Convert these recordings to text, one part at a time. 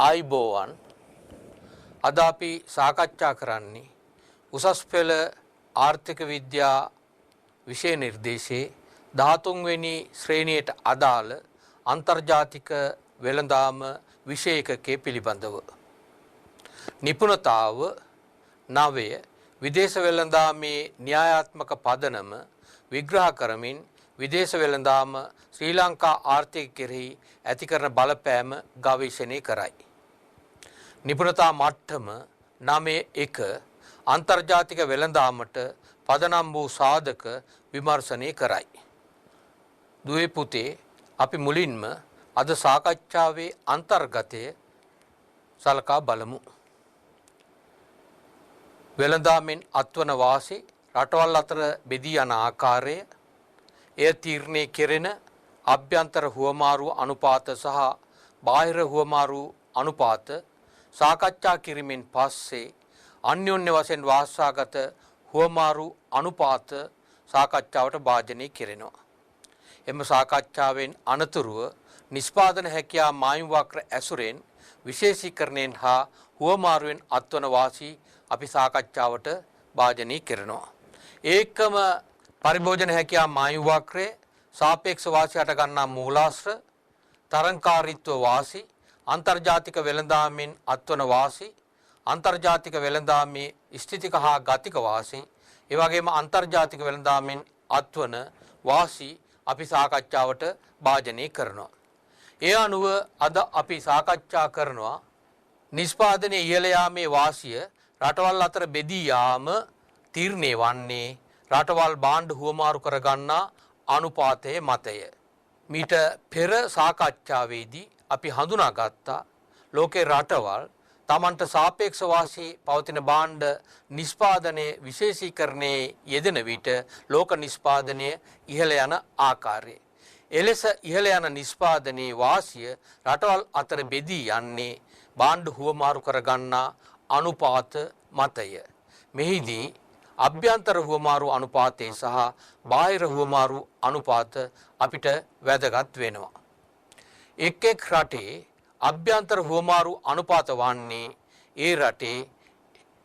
ආයිබෝවන් අද අපි සාකච්ඡා කරන්නේ උසස් පෙළ ආර්ථික විද්‍යා විෂය නිර්දේශයේ 13 වෙනි ශ්‍රේණියට අදාළ අන්තර්ජාතික වෙළඳාම විෂය එකකයේ පිළිබඳව. නිපුණතාව 9 විදේශ වෙළඳාමේ න්‍යායාත්මක පදනම විග්‍රහ කරමින් විදේශ වෙළඳාම ශ්‍රී ලංකා ආර්ථික කෙරෙහි ඇති කරන බලපෑම ගවේෂණය කරයි. නිපුණතා මට්ටම 9.1 අන්තර්ජාතික වෙළඳාමට පදනම් වූ සාධක විමර්ශනය කරයි. දුවේ පුතේ අපි මුලින්ම අද සාකච්ඡාවේ අන්තර්ගතය සලකා බලමු. වෙළඳාමෙන් අත්වන වාසි රටවල් අතර බෙදී යන ආකාරය, එය තීරණය කෙරෙන අභ්‍යන්තර හුවමාරු අනුපාත සහ බාහිර හුවමාරු අනුපාත සාකච්ඡා කිරීමෙන් පස්සේ අන්‍යෝන්‍ය වශයෙන් වාසාගත හුවමාරු අනුපාත සාකච්ඡාවට භාජනය කෙරෙනවා. එම සාකච්ඡාවෙන් අනතුරුව නිෂ්පාදන හැකියා මායිම් වක්‍ර ඇසුරෙන් විශේෂීකරණයෙන් හා හුවමාරුවෙන් අත්වන වාසි අපි සාකච්ඡාවට භාජනය කරනවා. ඒකම පරිභෝජන හැකියා මායිම් වක්‍රයේ සාපේක්ෂ වාසියට ගන්නා මූලාශ්‍ර, තරංකාරීත්ව වාසි, අන්තර්ජාතික වෙළඳාමෙන් අත්වන වාසි, අන්තර්ජාතික වෙළඳාමේ ස්ථිතික හා ගතික වාසි, ඒ වගේම අන්තර්ජාතික වෙළඳාමෙන් අත්වන වාසි අපි සාකච්ඡාවට භාජනය කරනවා. ඒ අනුව අද අපි සාකච්ඡා කරනවා නිෂ්පාදනයේ ඉහළ යාමේ වාසිය රටවල් අතර බෙදී යාම තීරණය වන්නේ රටවල් භාණ්ඩ හුවමාරු කරගන්නා අනුපාතයේ මතය. මීට පෙර සාකච්ඡාවේදී අපි හඳුනාගත්තා ලෝකේ රටවල් තමන්ට සාපේක්ෂ වාසී පවතින භාණ්ඩ නිෂ්පාදනයේ විශේෂීකරණයේ යෙදෙන විට ලෝක නිෂ්පාදනය ඉහළ යන ආකාරය. එලෙස ඉහළ යන නිෂ්පාදනයේ වාසිය රටවල් අතර බෙදී යන්නේ භාණ්ඩ හුවමාරු කරගන්නා අනුපාත මතය. මෙහිදී අභ්‍යන්තර හුවමාරු අනුපාතය සහ බාහිර හුවමාරු අනුපාත අපිට වැදගත් වෙනවා. එක් එක් රටේ අභ්‍යන්තර හුවමාරු අනුපාත වන්නේ ඒ රටේ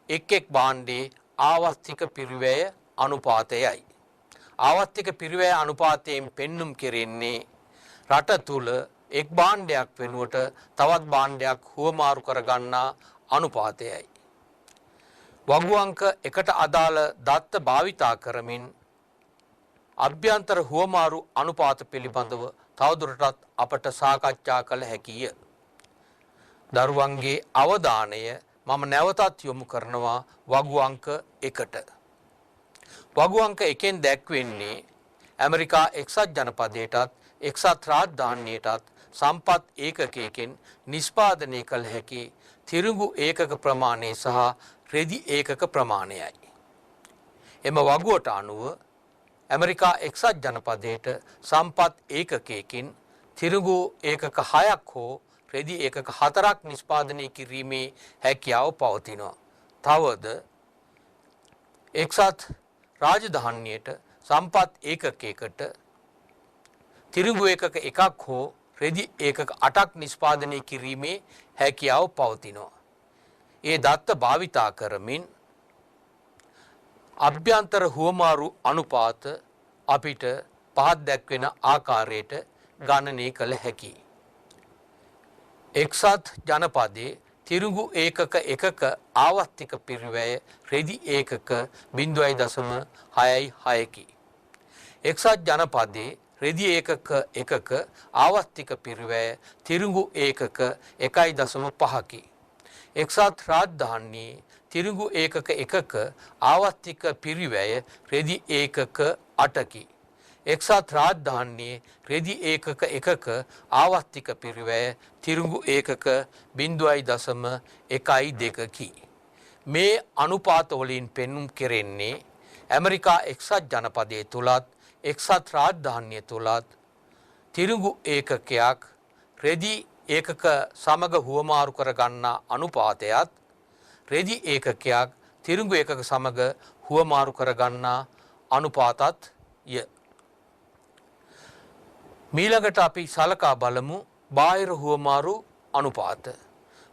එක් එක් භාණ්ඩේ ආවස්තික පිරිවැය අනුපාතයයි. ආවස්තික පිරිවැය අනුපාතයෙන් පෙන්눔 කෙරෙන්නේ රට තුල එක් භාණ්ඩයක් වෙනුවට තවත් භාණ්ඩයක් හුවමාරු කරගන්නා අනුපාතයයි. වගු අංක 1ට අදාළ දත්ත භාවිතා කරමින් අභ්‍යන්තර හුවමාරු අනුපාත පිළිබඳව තවදුරටත් අපට සාකච්ඡා කළ හැකිය. දරුවන්ගේ අවධානය මම නැවතත් යොමු කරනවා වගු අංක 1ට. වගු අංක 1ෙන් දැක්වෙන්නේ ඇමරිකා එක්සත් ජනපදයටත් එක්සත් රාජධානියටත් සම්පත් ඒකකයකින් නිෂ්පාදනය කළ හැකි තිරිඟු ඒකක ප්‍රමාණය සහ රෙදි ඒකක ප්‍රමාණයයි. එම වගුවට අනුව ඇමරිකා එක්සත් ජනපදයට සම්පත් ඒකකයකින් තිරිඟු ඒකක 6ක් හෝ රෙදි ඒකක 4ක් නිෂ්පාදනය කිරීමේ හැකියාව පවතිනවා. තවද එක්සත් රාජධානියට සම්පත් ඒකකයකට තිරිඟු ඒකක 1ක් හෝ රෙදි ඒකක 8ක් නිෂ්පාදනය කිරීමේ හැකියාව පවතිනවා. ඒ දත්ත භාවිතා කරමින් අභ්‍යන්තර හුවමාරු අනුපාත අපිට පහත් දැක්වෙන ආකාරයට ගණනය කළ හැකියි. එක්සත් ජනපදයේ තිරිඟු ඒකක 1ක ආවස්තික පිරිවැය රෙදි ඒකක 0.66කි. එක්සත් ජනපදයේ රෙදි ඒකක 1ක ආවස්තික පිරිවැය තිරිඟු ඒකක 1.5කි. එක්සත් රාජධානියේ තිරිඟු ඒකක 1ක ආවස්තික පිරිවැය රෙදි ඒකක 8කි. එක්සත් රාජධානියේ රෙදි ඒකක 1ක ආවස්තික පිරිවැය තිරිඟු ඒකක 0.12කි. මේ අනුපාත වලින් පෙන්눔 කෙරෙන්නේ ඇමරිකා එක්සත් ජනපදයේ තුලත් එක්සත් රාජධානිය තුලත් තිරිඟු ඒකකයක් රෙදි ඒකක සමග හුවමාරු කරගන්නා අනුපාතයත් රෙදි ඒකකයක් තිරිඟු ඒකක සමග හුවමාරු කරගන්නා අනුපාතත් ය. මීළඟට අපි සලකා බලමු බාහිර හුවමාරු අනුපාත.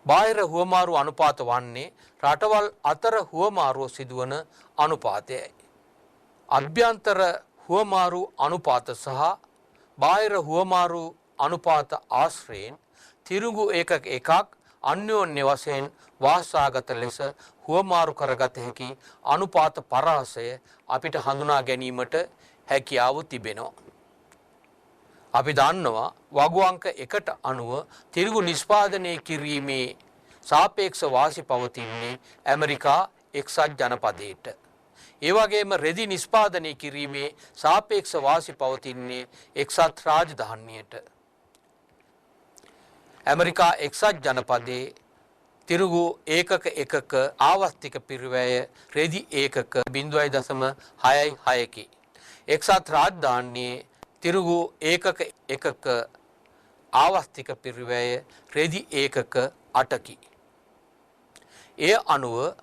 බාහිර හුවමාරු අනුපාත වන්නේ රටවල් අතර හුවමාරුව සිදුවන අනුපාතයයි. අභ්‍යන්තර හුවමාරු අනුපාත සහ බාහිර හුවමාරු අනුපාත ආශ්‍රයෙන් තිරුඟු ඒකක එකක් අන්‍යෝන්‍ය වශයෙන් වාසාගත ලෙස හුවමාරු කරගත හැකි අනුපාත පරාසය අපිට හඳුනා ගැනීමට හැකියාව තිබෙනවා. අපි දන්නවා වගු අංක 1ට අනුව තිරිඟු නිෂ්පාදනය කිරීමේ සාපේක්ෂ වාසි පවතින්නේ ඇමරිකා එක්සත් ජනපදයට. ඒ වගේම රෙදි නිෂ්පාදනය කිරීමේ සාපේක්ෂ වාසි පවතින්නේ එක්සත් රාජධානියට. ඇමරිකා එක්සත් ජනපදයේ තිරිඟු ඒකක එකක ආවස්තික පිරිවැය රෙදි ඒකක 0.66කි. එක්සත් රාජධානියේ තිරිඟු ඒකක එකක ආවස්තික පිරිවැය රෙදි ඒකක 8කි. ඒ අනුව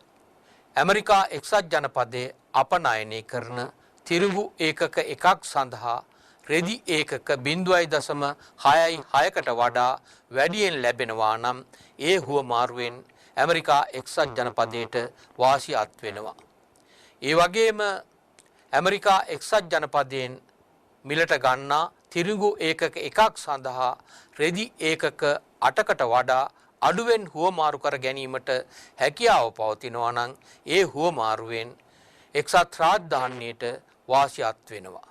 ඇමරිකා එක්සත් ජනපදයේ අපනයනය කරන තිරිඟු ඒකක එකක් සඳහා රෙදි ඒකක 0.66කට වඩා වැඩියෙන් ලැබෙනවා නම් ඒ හුවමාරුවෙන් ඇමරිකා එක්සත් ජනපදයට වාසියක් වෙනවා. ඒ වගේම ඇමරිකා එක්සත් ජනපදයෙන් මිලට ගන්නා තිරිඟු ඒකක එකක් සඳහා රෙදි ඒකක 8කට වඩා අඩුවෙන් හුවමාරු කර ගැනීමට හැකියාව පවතිනවා නම් ඒ හුවමාරුවෙන් එක්සත් රාජධානියට වාසියක් වෙනවා.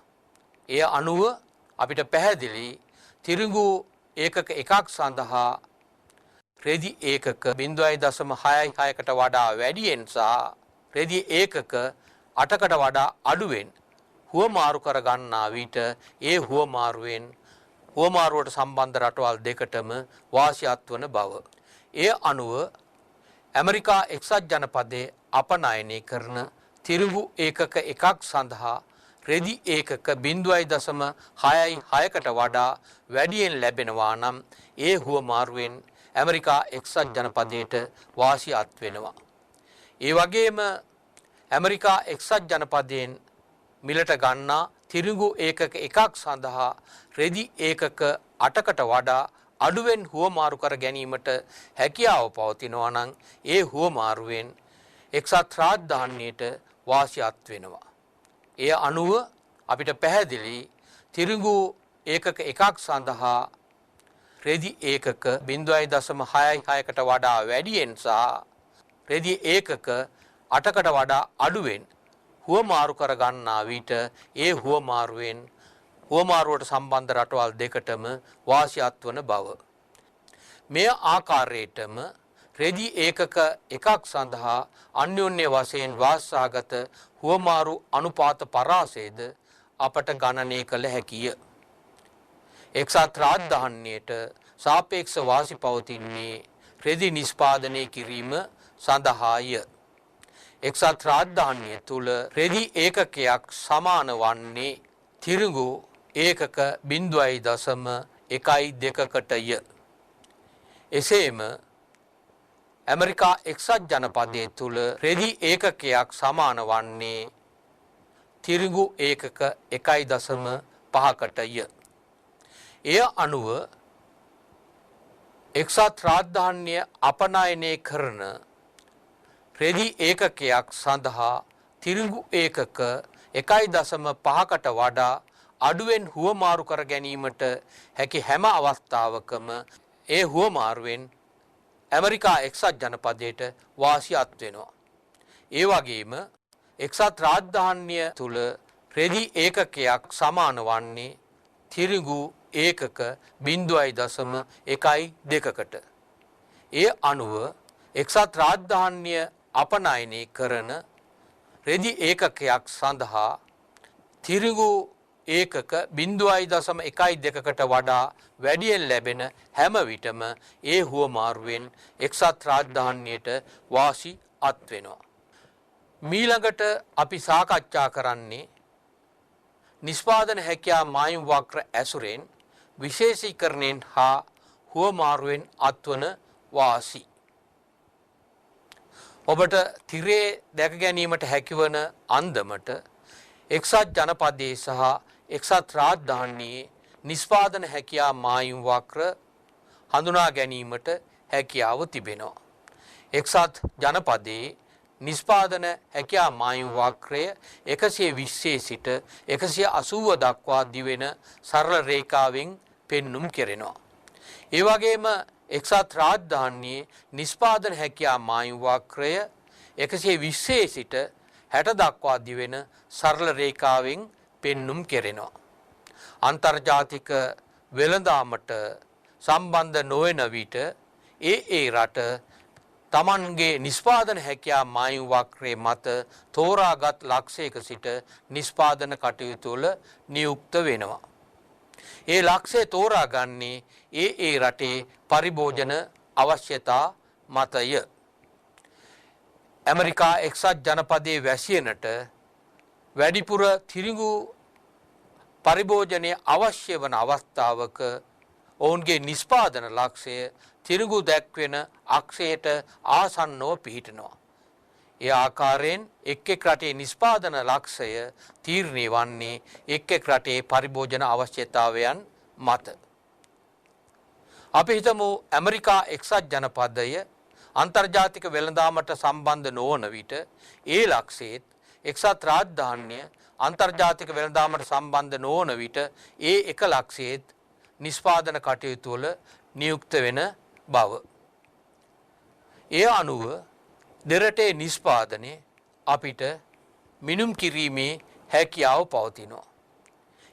ඒ අනුව අපිට පැහැදිලි තිරිඟු ඒකක එකක් සඳහා රෙදි ඒකක 0.66කට වඩා වැඩියෙන් සහ රෙදි ඒකක 8කට වඩා අඩුවෙන් හුවමාරු කර ගන්නා විට ඒ හුවමාරුවෙන් හුවමාරුවට සම්බන්ධ රටවල් දෙකටම වාසියක් වන බව. ඒ අනුව ඇමරිකා එක්සත් ජනපදයේ අපනයනය කරන තිරිඟු ඒකක එකක් සඳහා රෙදි ඒකක 0.66කට වඩා වැඩියෙන් ලැබෙනවා නම් ඒ හුවමාරුවෙන් ඇමරිකා එක්සත් ජනපදයට වාසියක් වෙනවා. ඒ වගේම ඇමරිකා එක්සත් ජනපදයෙන් මිලට ගන්නා තිරිඟු ඒකක එකක් සඳහා රෙදි ඒකක 8කට වඩා අඩුවෙන් හුවමාරු කර ගැනීමට හැකියාව පවතිනවා නම් ඒ හුවමාරුවෙන් එක්සත් රාජධානියට වාසියක් වෙනවා. ඒ අනුව අපිට පැහැදිලි තිරිඟු ඒකක එකක් සඳහා රෙදි ඒකක 0.66කට වඩා වැඩියෙන් සහ රෙදි ඒකක 8කට වඩා අඩුවෙන් හුවමාරු කර ගන්නා විට ඒ හුවමාරුවෙන් හුවමාරුවට සම්බන්ධ රටවල් දෙකටම වාසියක් වන බව. මේ ආකාරයටම රෙදි ඒකක එකක් සඳහා අන්‍යෝන්‍ය වශයෙන් වාසාගත හුවමාරු අනුපාත පරාසයද අපට ගණනය කළ හැකිය. එක්සත් රාජධානියට සාපේක්ෂ වාසි පවතින්නේ රෙදි නිෂ්පාදනය කිරීම සඳහාය. එක්සත් රාජධානිය තුල රෙදි ඒකකයක් සමාන වන්නේ තිරිඟු ඒකක 0.12කටය. එසේම ඇමරිකා එක්සත් ජනපදයේ තුල රෙදි ඒකකයක් සමාන වන්නේ තිරිඟු ඒකක 1.5කටය. එය අනුව එක්සත් රාජධානිය අපනයනය කරන රෙදි ඒකකයක් සඳහා තිරිඟු ඒකක 1.5කට වඩා අඩුවෙන් හුවමාරු කර ගැනීමට හැකි හැම අවස්ථාවකම ඒ හුවමාරුවෙන් ඇමරිකා එක්සත් ජනපදයට වාසියක් වෙනවා. ඒ වගේම එක්සත් රාජධානිය තුල රෙදි ඒකකයක් සමාන වන්නේ තිරිඟු ඒකක 0.12කට. ඒ අනුව එක්සත් රාජධානිය අපනයනය කරන රෙදි ඒකකයක් සඳහා තිරිඟු ඒකක 0.12කට වඩා වැඩියෙන් ලැබෙන හැම විටම ඒ හුවමාරුවෙන් එක්සත් රාජධානියට වාසි අත් වෙනවා. මීළඟට අපි සාකච්ඡා කරන්නේ නිෂ්පාදන හැකියා මායිම් වක්‍ර ඇසුරෙන් විශේෂීකරණයෙන් හා හුවමාරුවෙන් අත්වන වාසි. ඔබට තිරේ දැක ගැනීමට හැකිවන අන්දමට එක්සත් ජනපදයේ සහ එක්සත් රාජධානියේ නිෂ්පාදන හැකියා මායිම් වක්‍ර හඳුනා ගැනීමට හැකියාව තිබෙනවා. එක්සත් ජනපදයේ නිෂ්පාදන හැකියා මායු වක්‍රය 120 සිට 180 දක්වා දිවෙන සරල රේඛාවෙන් පෙන්눔 කෙරෙනවා. ඒ වගේම එක්සත් රාජධානියේ නිෂ්පාදන හැකියා මායු වක්‍රය 120 සිට 60 දක්වා දිවෙන සරල රේඛාවෙන් පෙන්눔 කෙරෙනවා. අන්තර්ජාතික වෙළඳාමට සම්බන්ධ නොවන විට ඒ රට තමන්ගේ නිෂ්පාදන හැකියා මායු වක්‍රයේ මත තෝරාගත් ලක්ෂයක සිට නිෂ්පාදන කටයුතු වල නියුක්ත වෙනවා. ඒ ලක්ෂය තෝරාගන්නේ ඒ රටේ පරිභෝජන අවශ්‍යතා මතය. ඇමරිකා එක්සත් ජනපදයේ වැසියනට වැඩිපුර තිරිඟු පරිභෝජනය අවශ්‍ය වන අවස්ථාවක ඔවුන්ගේ නිෂ්පාදන ලක්ෂය තිරිඟු දැක්වෙන අක්ෂයට ආසන්නව පිහිටනවා. ඒ ආකාරයෙන් එක් රටේ නිෂ්පාදන ලක්ෂය තීරණය වන්නේ එක් රටේ පරිභෝජන අවශ්‍යතාවයන් මත. අපි හිතමු ඇමරිකා එක්සත් ජනපදය අන්තර්ජාතික වෙළඳාමට සම්බන්ධ නොවන විට ඒ ලක්ෂයේත් එක්සත් රාජධානිය අන්තර්ජාතික වෙළඳාමට සම්බන්ධ නොවන විට ඒ එක ලක්ෂයේත් නිෂ්පාදන කටයුතු වල නියුක්ත වෙන බව. ඒ අනුව දෙරටේ නිෂ්පාදනය අපිට මිනුම් කිරීමේ හැකියාව පවතිනවා.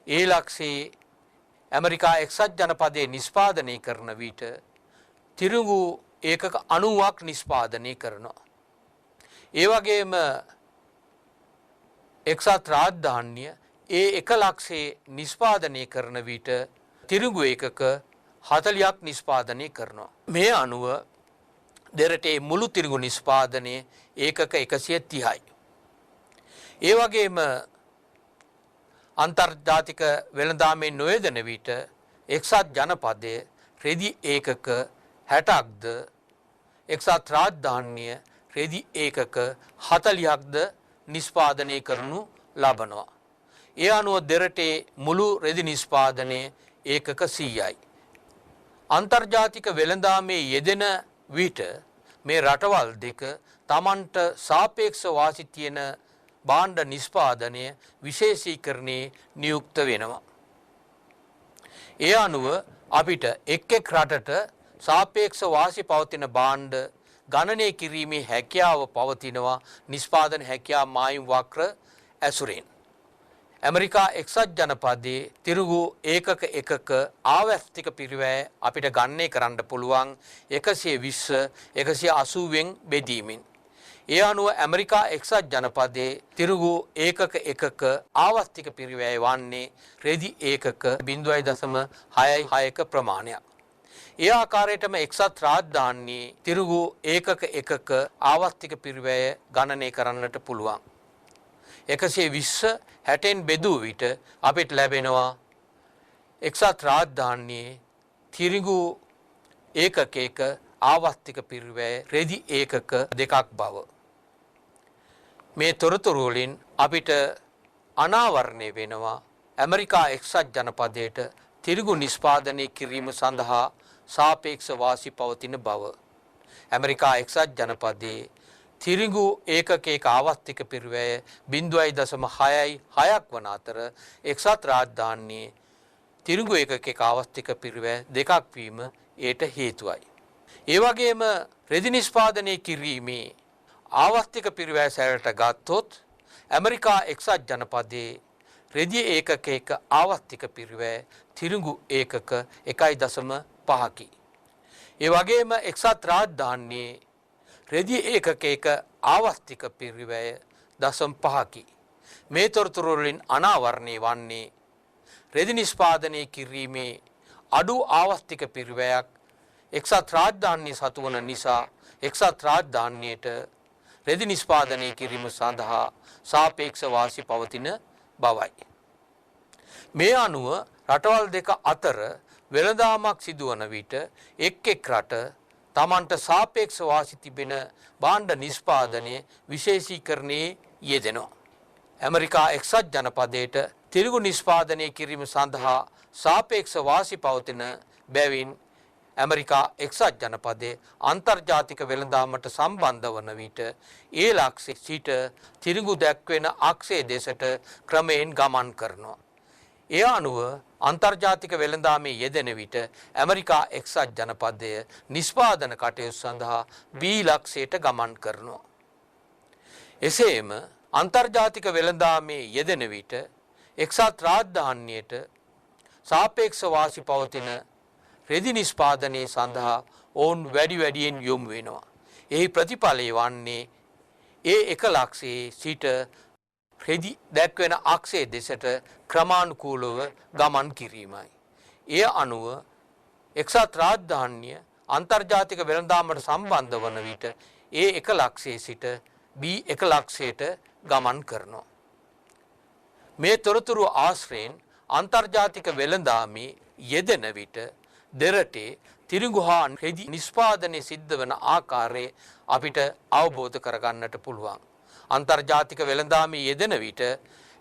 ඒ ලක්ෂයේ ඇමරිකා එක්සත් ජනපදයේ නිෂ්පාදනය කරන විට තිරිඟු ඒකක 90ක් නිෂ්පාදනය කරනවා. ඒ වගේම එක්සත් රාජධානිය ඒ එක ලක්ෂයේ නිෂ්පාදනය කරන විට තිරිඟු ඒකක 40ක් නිෂ්පාදනය කරනවා. මේ අනුව දෙරටේ මුළු තිරිඟු නිෂ්පාදනයේ ඒකක 130යි. ඒ වගේම අන්තර්ජාතික වෙළඳාමේ නොයදෙන විට එක්සත් ජනපදයේ රෙදි ඒකක 60ක්ද එක්සත් රාජධානිය රෙදි ඒකක 40ක්ද නිෂ්පාදනය කරනු ලබනවා. ඒ අනුව දෙරටේ මුළු රෙදි නිෂ්පාදනයේ ඒකක 100යි. අන්තර්ජාතික වෙළඳාමේ යෙදෙන විට මේ රටවල් දෙක තමන්ට සාපේක්ෂ වාසි තියෙන භාණ්ඩ නිෂ්පාදනය විශේෂීකරණයේ නියුක්ත වෙනවා. ඒ අනුව අපිට එක් රටට සාපේක්ෂ වාසි පවතින භාණ්ඩ ගණනය කිරීමේ හැකියාව පවතිනවා නිෂ්පාදන හැකියා මායු වක්‍ර ඇසුරෙන්. ඇමරිකා එක්සත් ජනපදයේ තිරිඟු ඒකක එකක ආවර්තික පිරිවැය අපිට ගණනය කරන්න පුළුවන් 120 180න් බෙදීමෙන්. ඒ අනුව ඇමරිකා එක්සත් ජනපදයේ තිරිඟු ඒකක එකක ආවර්තික පිරිවැය වන්නේ රෙදි ඒකක 0.66ක ප්‍රමාණයක්. ඒ ආකාරයටම එක්සත් රාජධානියේ තිරිඟු ඒකක එකක ආවර්තික පිරිවැය ගණනය කරන්නට පුළුවන්. 120 60න් බෙදූ විට අපිට ලැබෙනවා එක්සත් රාජධානියේ තිරිඟු ඒකකයක ආවර්තික පිරිවැය රෙදි ඒකක 2ක් බව. මේ තොරතුරු වලින් අපිට අනාවරණය වෙනවා ඇමරිකා එක්සත් ජනපදයට තිරිඟු නිෂ්පාදනය කිරීම සඳහා සාපේක්ෂ වාසි පවතින බව. ඇමරිකා එක්සත් ජනපදයේ තිරිඟු ඒකකයක ආවර්තික පිරිවැය 0.66ක් වන අතර එක්සත් රාජධානියේ තිරිඟු ඒකකයක ආවර්තික පිරිවැය 2ක් වීම ඒට හේතුවයි. ඒ වගේම රෙදි නිෂ්පාදනය කිරීමේ ආවර්තික පිරිවැය සැරට ගත්තොත් ඇමරිකා එක්සත් ජනපදයේ රෙදි ඒකකයක ආවර්තික පිරිවැය තිරිඟු ඒකක 1.5කි. ඒ වගේම එක්සත් රාජධානියේ රෙදි ඒකකයක ආවර්තික පිරිවැය 0.5කි. මේ තොරතුරු වලින් අනාවරණය වන්නේ රෙදි නිෂ්පාදනය කිරීමේ අඩු ආවර්තික පිරිවැයක් එක්සත් රාජධානිය සතු වන නිසා එක්සත් රාජධානියට රෙදි නිෂ්පාදනය කිරීම සඳහා සාපේක්ෂ වාසි පවතින බවයි. මේ අනුව රටවල් දෙක අතර වෙළඳාමක් සිදුවන විට එක් රට තමන්ට සාපේක්ෂ වාසි තිබෙන භාණ්ඩ නිෂ්පාදනයේ විශේෂීකරණයේ යෙදෙනවා. ඇමරිකා එක්සත් ජනපදයට තිරිඟු නිෂ්පාදනය කිරීම සඳහා සාපේක්ෂ වාසි පවතින බැවින් ඇමරිකා එක්සත් ජනපදයේ අන්තර්ජාතික වෙළඳාමට සම්බන්ධ වන විට ඒ ලක්ෂයේ සිට තිරිඟු දැක්වෙන අක්ෂයේ දෙසට ක්‍රමයෙන් ගමන් කරනවා. ඒ අනුව අන්තර්ජාතික වෙළඳාමේ යෙදෙන විට ඇමරිකා එක්සත් ජනපදය නිෂ්පාදන කටයුතු සඳහා B ලක්ෂයට ගමන් කරනවා. එසේම අන්තර්ජාතික වෙළඳාමේ යෙදෙන විට එක්සත් රාජධානියට සාපේක්ෂ වාසි පවතින රෙදි නිෂ්පාදනයේ සඳහා ඔවුන් වැඩියෙන් යොමු වෙනවා. එහි ප්‍රතිඵලය වන්නේ ඒ එක ලක්ෂයේ සිට රෙදි දැක්වෙන අක්ෂයේ දෙසට ක්‍රමානුකූලව ගමන් කිරීමයි. එය අනුව එක්සත් රාජධානිය අන්තර්ජාතික වෙළඳාමට සම්බන්ධ වන විට ඒ එක ලක්ෂයේ සිට B එක ලක්ෂයට ගමන් කරනවා. මේ තොරතුරු ආශ්‍රයෙන් අන්තර්ජාතික වෙළඳාමේ යෙදෙන විට දෙරටේ තිරිඟු හා රෙදි නිෂ්පාදනය සිද්ධ වන ආකාරය අපිට අවබෝධ කරගන්නට පුළුවන්. අන්තර්ජාතික වෙළඳාමේ යෙදෙන විට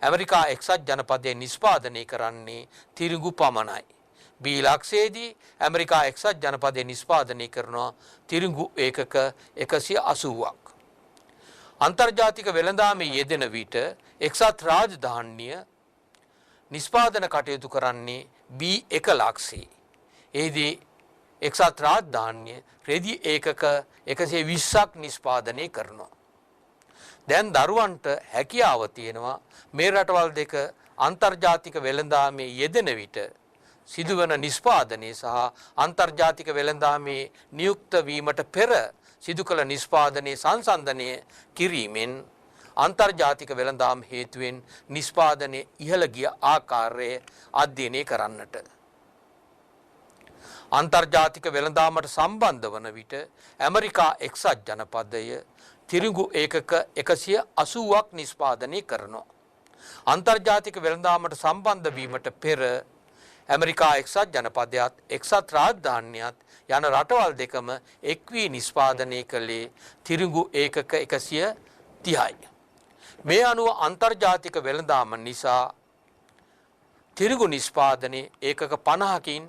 ඇමරිකා එක්සත් ජනපදයේ නිෂ්පාදනය කරන්නේ තිරිඟු පමණයි. B ලක්ෂයේදී ඇමරිකා එක්සත් ජනපදයේ නිෂ්පාදනය කරනවා තිරිඟු ඒකක 180ක්. අන්තර්ජාතික වෙළඳාමේ යෙදෙන විට එක්සත් රාජධානිය නිෂ්පාදන කටයුතු කරන්නේ B එක ලක්ෂයේ. එහිදී එක්සත් රාජධානිය රෙදි ඒකක 120ක් නිෂ්පාදනය කරනවා. දැන් දරුවන්ට හැකියාව තියෙනවා මේ රටවල් දෙක අන්තර්ජාතික වෙළඳාමේ යෙදෙන විට සිදුවන නිෂ්පාදනය සහ අන්තර්ජාතික වෙළඳාමේ නියුක්ත වීමට පෙර සිදු කළ නිෂ්පාදනයේ සංසන්දනය කිරීමෙන් අන්තර්ජාතික වෙළඳාම් හේතුවෙන් නිෂ්පාදනය ඉහළ ගිය ආකාරය අධ්‍යයනය කරන්නට. අන්තර්ජාතික වෙළඳාමට සම්බන්ධ වන විට ඇමරිකා එක්සත් ජනපදය තිරිඟු ඒකක 180ක් නිෂ්පාදනය කරනවා. අන්තර්ජාතික වෙළඳාමට සම්බන්ධ වීමට පෙර ඇමරිකා එක්සත් ජනපදයත් එක්සත් රාජධානියත් යන රටවල් දෙකම එක් වී නිෂ්පාදනය කළේ තිරිඟු ඒකක 130යි. මේ අනුව අන්තර්ජාතික වෙළඳාම නිසා තිරිඟු නිෂ්පාදනයේ ඒකක 50කින්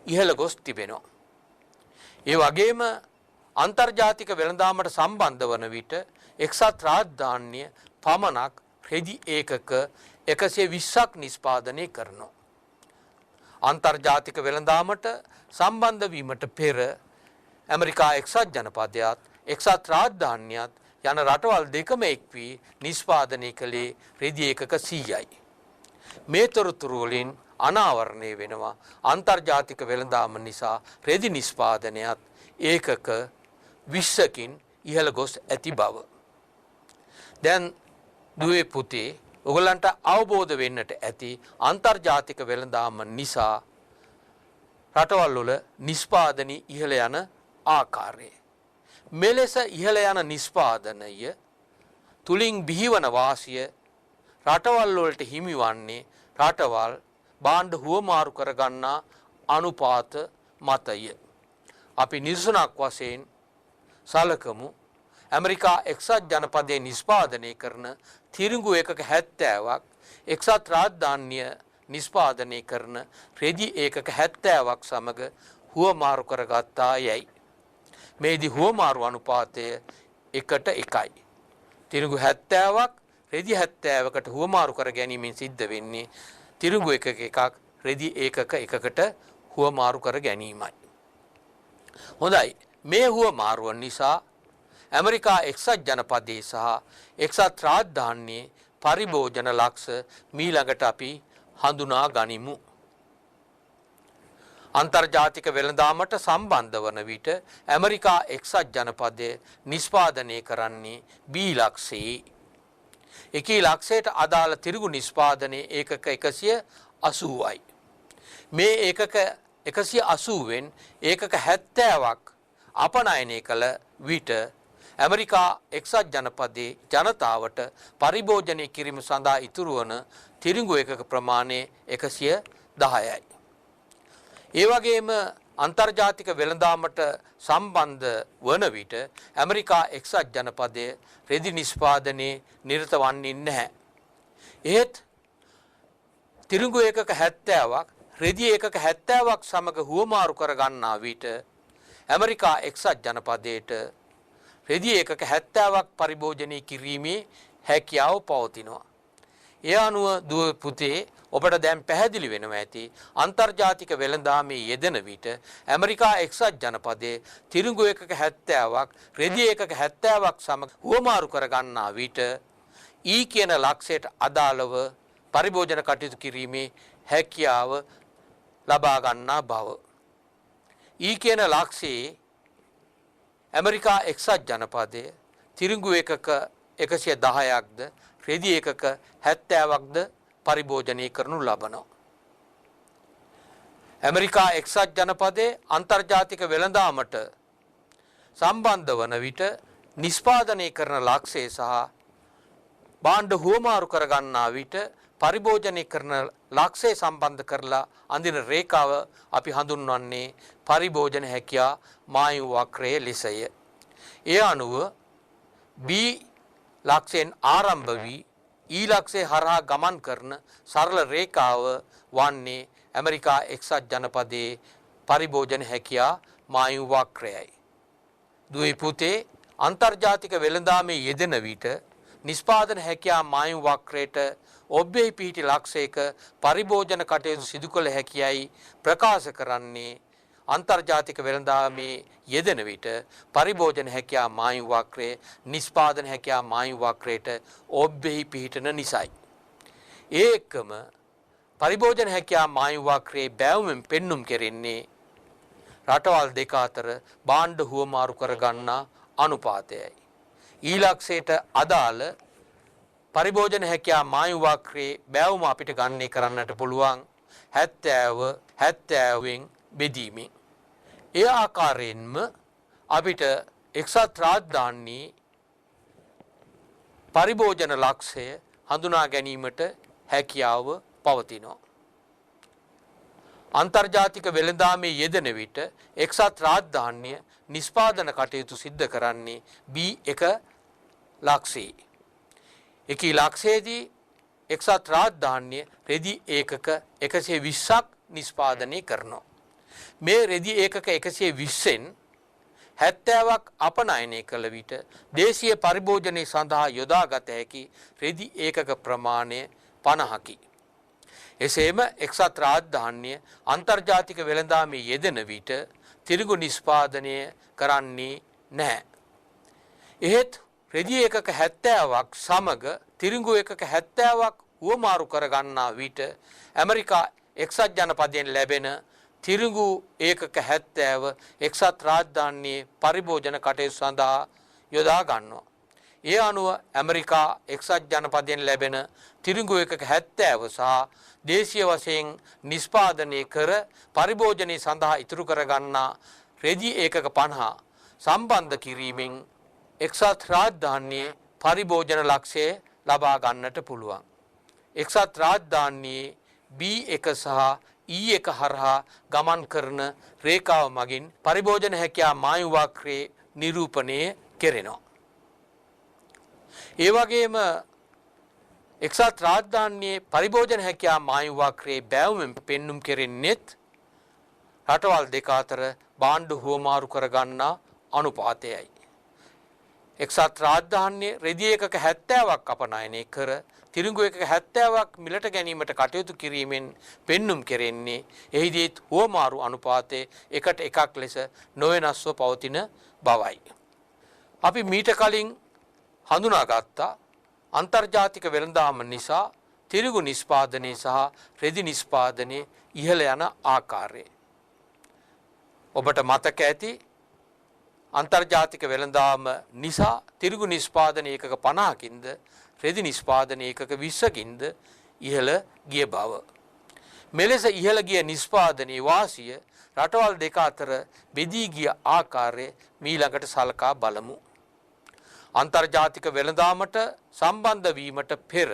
ඉහළ ගොස් තිබෙනවා. ඒ වගේම අන්තර්ජාතික වෙළඳාමට සම්බන්ධ වන විට එක්සත් රාජධානිය පමණක් රෙදි ඒකක 120ක් නිෂ්පාදනය කරනවා. අන්තර්ජාතික වෙළඳාමට සම්බන්ධ වීමට පෙර ඇමරිකා එක්සත් ජනපදයත් එක්සත් රාජධානියත් යන රටවල් දෙකම එක් වී නිෂ්පාදනය කළේ රෙදි ඒකක 100යි. මේ තොරතුරු වලින් අනාවරණය වෙනවා අන්තර්ජාතික වෙළඳාම නිසා රෙදි නිෂ්පාදනයත් ඒකක 20කින් ඉහළ ගොස් ඇති බව. දැන් දුවේ පුතේ ඔයගලන්ට අවබෝධ වෙන්නට ඇති අන්තර්ජාතික වෙළඳාම නිසා රටවල් වල නිෂ්පාදනය ඉහළ යන ආකාරය. මෙලෙස ඉහළ යන නිෂ්පාදනය තුලින් බිහිවන වාසිය රටවල් වලට හිමිවන්නේ රටවල් භාණ්ඩ හුවමාරු කරගන්නා අනුපාත මතය. අපි නිර්සනක් වශයෙන් සලකමු ඇමරිකා එක්සත් ජනපදයේ නිෂ්පාදනය කරන තිරිඟු ඒකක 70ක් එක්සත් රාජධානිය නිෂ්පාදනය කරන රෙදි ඒකක 70ක් සමග හුවමාරු කරගත්තා යයි. මේදී හුවමාරු අනුපාතය 1:1යි. තිරිඟු 70ක් රෙදි 70කට හුවමාරු කර ගැනීමෙන් සිද්ධ වෙන්නේ තිරිඟු ඒකක එකක් රෙදි ඒකක එකකට හුවමාරු කර ගැනීමයි. හොඳයි, මේ හුවමාරුව නිසා ඇමරිකා එක්සත් ජනපදයේ සහ එක්සත් රාජධානියේ පරිභෝජන ලක්ෂ මීළඟට අපි හඳුනා ගනිමු. අන්තර්ජාතික වෙළඳාමට සම්බන්ධ වන විට ඇමරිකා එක්සත් ජනපදය නිෂ්පාදනය කරන්නේ B ලක්ෂයේ. එකී ලක්ෂයට අදාළ තිරිඟු නිෂ්පාදනයේ ඒකක 180යි. මේ ඒකක 180වෙන් ඒකක 70ක් අපනයනය කළ විට ඇමරිකා එක්සත් ජනපදයේ ජනතාවට පරිභෝජනය කිරීම සඳහා ඉතුරු වන තිරිඟු ඒකක ප්‍රමාණය 110යි. ඒ වගේම අන්තර්ජාතික වෙළඳාමට සම්බන්ධ වන විට ඇමරිකා එක්සත් ජනපදය රෙදි නිෂ්පාදනයේ නිරත වන්නේ නැහැ. එහෙත් තිරිඟු ඒකක 70ක් රෙදි ඒකක 70ක් සමග හුවමාරු කර ගන්නා විට ඇමරිකා එක්සත් ජනපදයට රෙදි ඒකක 70ක් පරිභෝජනය කිරීමේ හැකියාව පවතිනවා. ඒ අනුව දුව පුතේ ඔබට දැන් පැහැදිලි වෙනවා ඇති අන්තර්ජාතික වෙළඳාමේ යෙදෙන විට ඇමරිකා එක්සත් ජනපදයේ තිරිඟු ඒකක 70ක් රෙදි ඒකක 70ක් සමග හුවමාරු කර ගන්නා විට ඊ කියන ලක්ෂයට අදාළව පරිභෝජන කටයුතු කිරීමේ හැකියාව ලබා ගන්නා බව. ඊ කියන ලක්ෂයේ ඇමරිකා එක්සත් ජනපදයේ තිරිඟු ඒකක 110ක්ද රෙදි ඒකක 70ක්ද පරිභෝජනය කරනු ලබනවා. ඇමරිකා එක්සත් ජනපදයේ අන්තර්ජාතික වෙළඳාමට සම්බන්ධ වන විට නිෂ්පාදනය කරන ලක්ෂය සහ භාණ්ඩ හුවමාරු කර ගන්නා විට පරිභෝජනය කරන ලක්ෂය සම්බන්ධ කරලා අඳින රේඛාව අපි හඳුන්වන්නේ පරිභෝජන හැකියා මායු වක්‍රය ලෙසය. ඒ අනුව B ලක්ෂයෙන් ආරම්භ වී ඊ ලක්ෂය හරහා ගමන් කරන සරල රේඛාව වන්නේ ඇමරිකා එක්සත් ජනපදයේ පරිභෝජන හැකියා මායු වක්‍රයයි. දුවේ පුතේ අන්තර්ජාතික වෙළඳාමේ යෙදෙන විට නිෂ්පාදන හැකියා මායු වක්‍රයට ඔබ්බෙහි පිහිටි ලක්ෂයක පරිභෝජන කටයුතු සිදු කළ හැකියයි ප්‍රකාශ කරන්නේ අන්තර්ජාතික වෙළඳාමේ යෙදෙන විට පරිභෝජන හැකියා මායු වක්‍රයේ නිෂ්පාදන හැකියා මායු වක්‍රයට ඔබ්බෙහි පිහිටන නිසයි. ඒ එක්කම පරිභෝජන හැකියා මායු වක්‍රයේ බැවුමෙන් පෙන්눔 කෙරෙන්නේ රටවල් දෙක අතර භාණ්ඩ හුවමාරු කර ගන්නා අනුපාතයයි. ඊලක්ෂයට අදාළ පරිභෝජන හැකියා මායු වක්‍රයේ බැවුම අපිට ගණනය කරන්නට පුළුවන් 70න් බෙදීමෙන්. ඒ ආකාරයෙන්ම අපිට එක්සත් රාජධානී පරිභෝජන ලක්ෂය හඳුනා ගැනීමට හැකියාව පවතිනවා. අන්තර්ජාතික වෙළඳාමේ යෙදෙන විට එක්සත් රාජධානිය නිෂ්පාදන කටයුතු සිද්ධ කරන්නේ B1 ලක්ෂයේ. එකී ලක්ෂයේදී එක්සත් රාජධානිය රෙදි ඒකක 120ක් නිෂ්පාදනය කරනවා. මේ රෙදි ඒකක 120න් 70ක් අපනයනය කළ විට දේශීය පරිභෝජනය සඳහා යොදාගත හැකි රෙදි ඒකක ප්‍රමාණය 50කි. එසේම එක්සත් රාජධානිය අන්තර්ජාතික වෙළඳාමේ යෙදෙන විට තිරිඟු නිෂ්පාදනය කරන්නේ නැහැ. එහෙත් රෙදි ඒකක 70ක් සමග තිරිඟු ඒකක 70ක් හුවමාරු කර ගන්නා විට ඇමරිකා එක්සත් ජනපදයෙන් ලැබෙන තිරිඟු ඒකක 70 එක්සත් රාජධානියේ පරිභෝජන කටයුතු සඳහා යොදා ගන්නවා. ඒ අනුව ඇමරිකා එක්සත් ජනපදයෙන් ලැබෙන තිරිඟු ඒකක 70 සහ දේශීය වශයෙන් නිෂ්පාදනය කර පරිභෝජනය සඳහා ඉතුරු කර ගන්නා රෙදි ඒකක 50 සම්බන්ධ කිරීමෙන් එක්සත් රාජධානියේ පරිභෝජන ලක්ෂය ලබා ගන්නට පුළුවන්. එක්සත් රාජධානියේ B1 සහ E1 හරහා ගමන් කරන රේඛාව මගින් පරිභෝජන හැකියා මායු වක්‍රයේ නිරූපණය කෙරෙනවා. ඒ වගේම එක්සත් රාජධානියේ පරිභෝජන හැකියා මායු වක්‍රයේ බැවුමෙන් පෙන්눔 කෙරෙන්නේත් රටවල් දෙක අතර භාණ්ඩ හුවමාරු කර ගන්නා අනුපාතයයි. එක්සත් රාජධානියේ රෙදි ඒකක 70ක් අපනයනය කර තිරිඟු ඒකක 70ක් මිලට ගැනීමට කටයුතු කිරීමෙන් පෙන්눔 කෙරෙන්නේ එහිදීත් හුවමාරු අනුපාතයේ එකට එකක් ලෙස නොවෙනස්ව පවතින බවයි. අපි මීට කලින් හඳුනාගත්තා අන්තර්ජාතික වෙළඳාම නිසා තිරිඟු නිෂ්පාදනයේ සහ රෙදි නිෂ්පාදනයේ ඉහළ යන ආකාරය. ඔබට මතක ඇති අන්තර්ජාතික වෙළඳාම නිසා තිරිඟු නිෂ්පාදන ඒකක 50කින්ද රෙදි නිෂ්පාදන ඒකක 20කින්ද ඉහළ ගිය බව. මෙලෙස ඉහළ ගිය නිෂ්පාදනයේ වාසිය රටවල් දෙක අතර බෙදී ගිය ආකාරය මීළඟට සලකා බලමු. අන්තර්ජාතික වෙළඳාමට සම්බන්ධ වීමට පෙර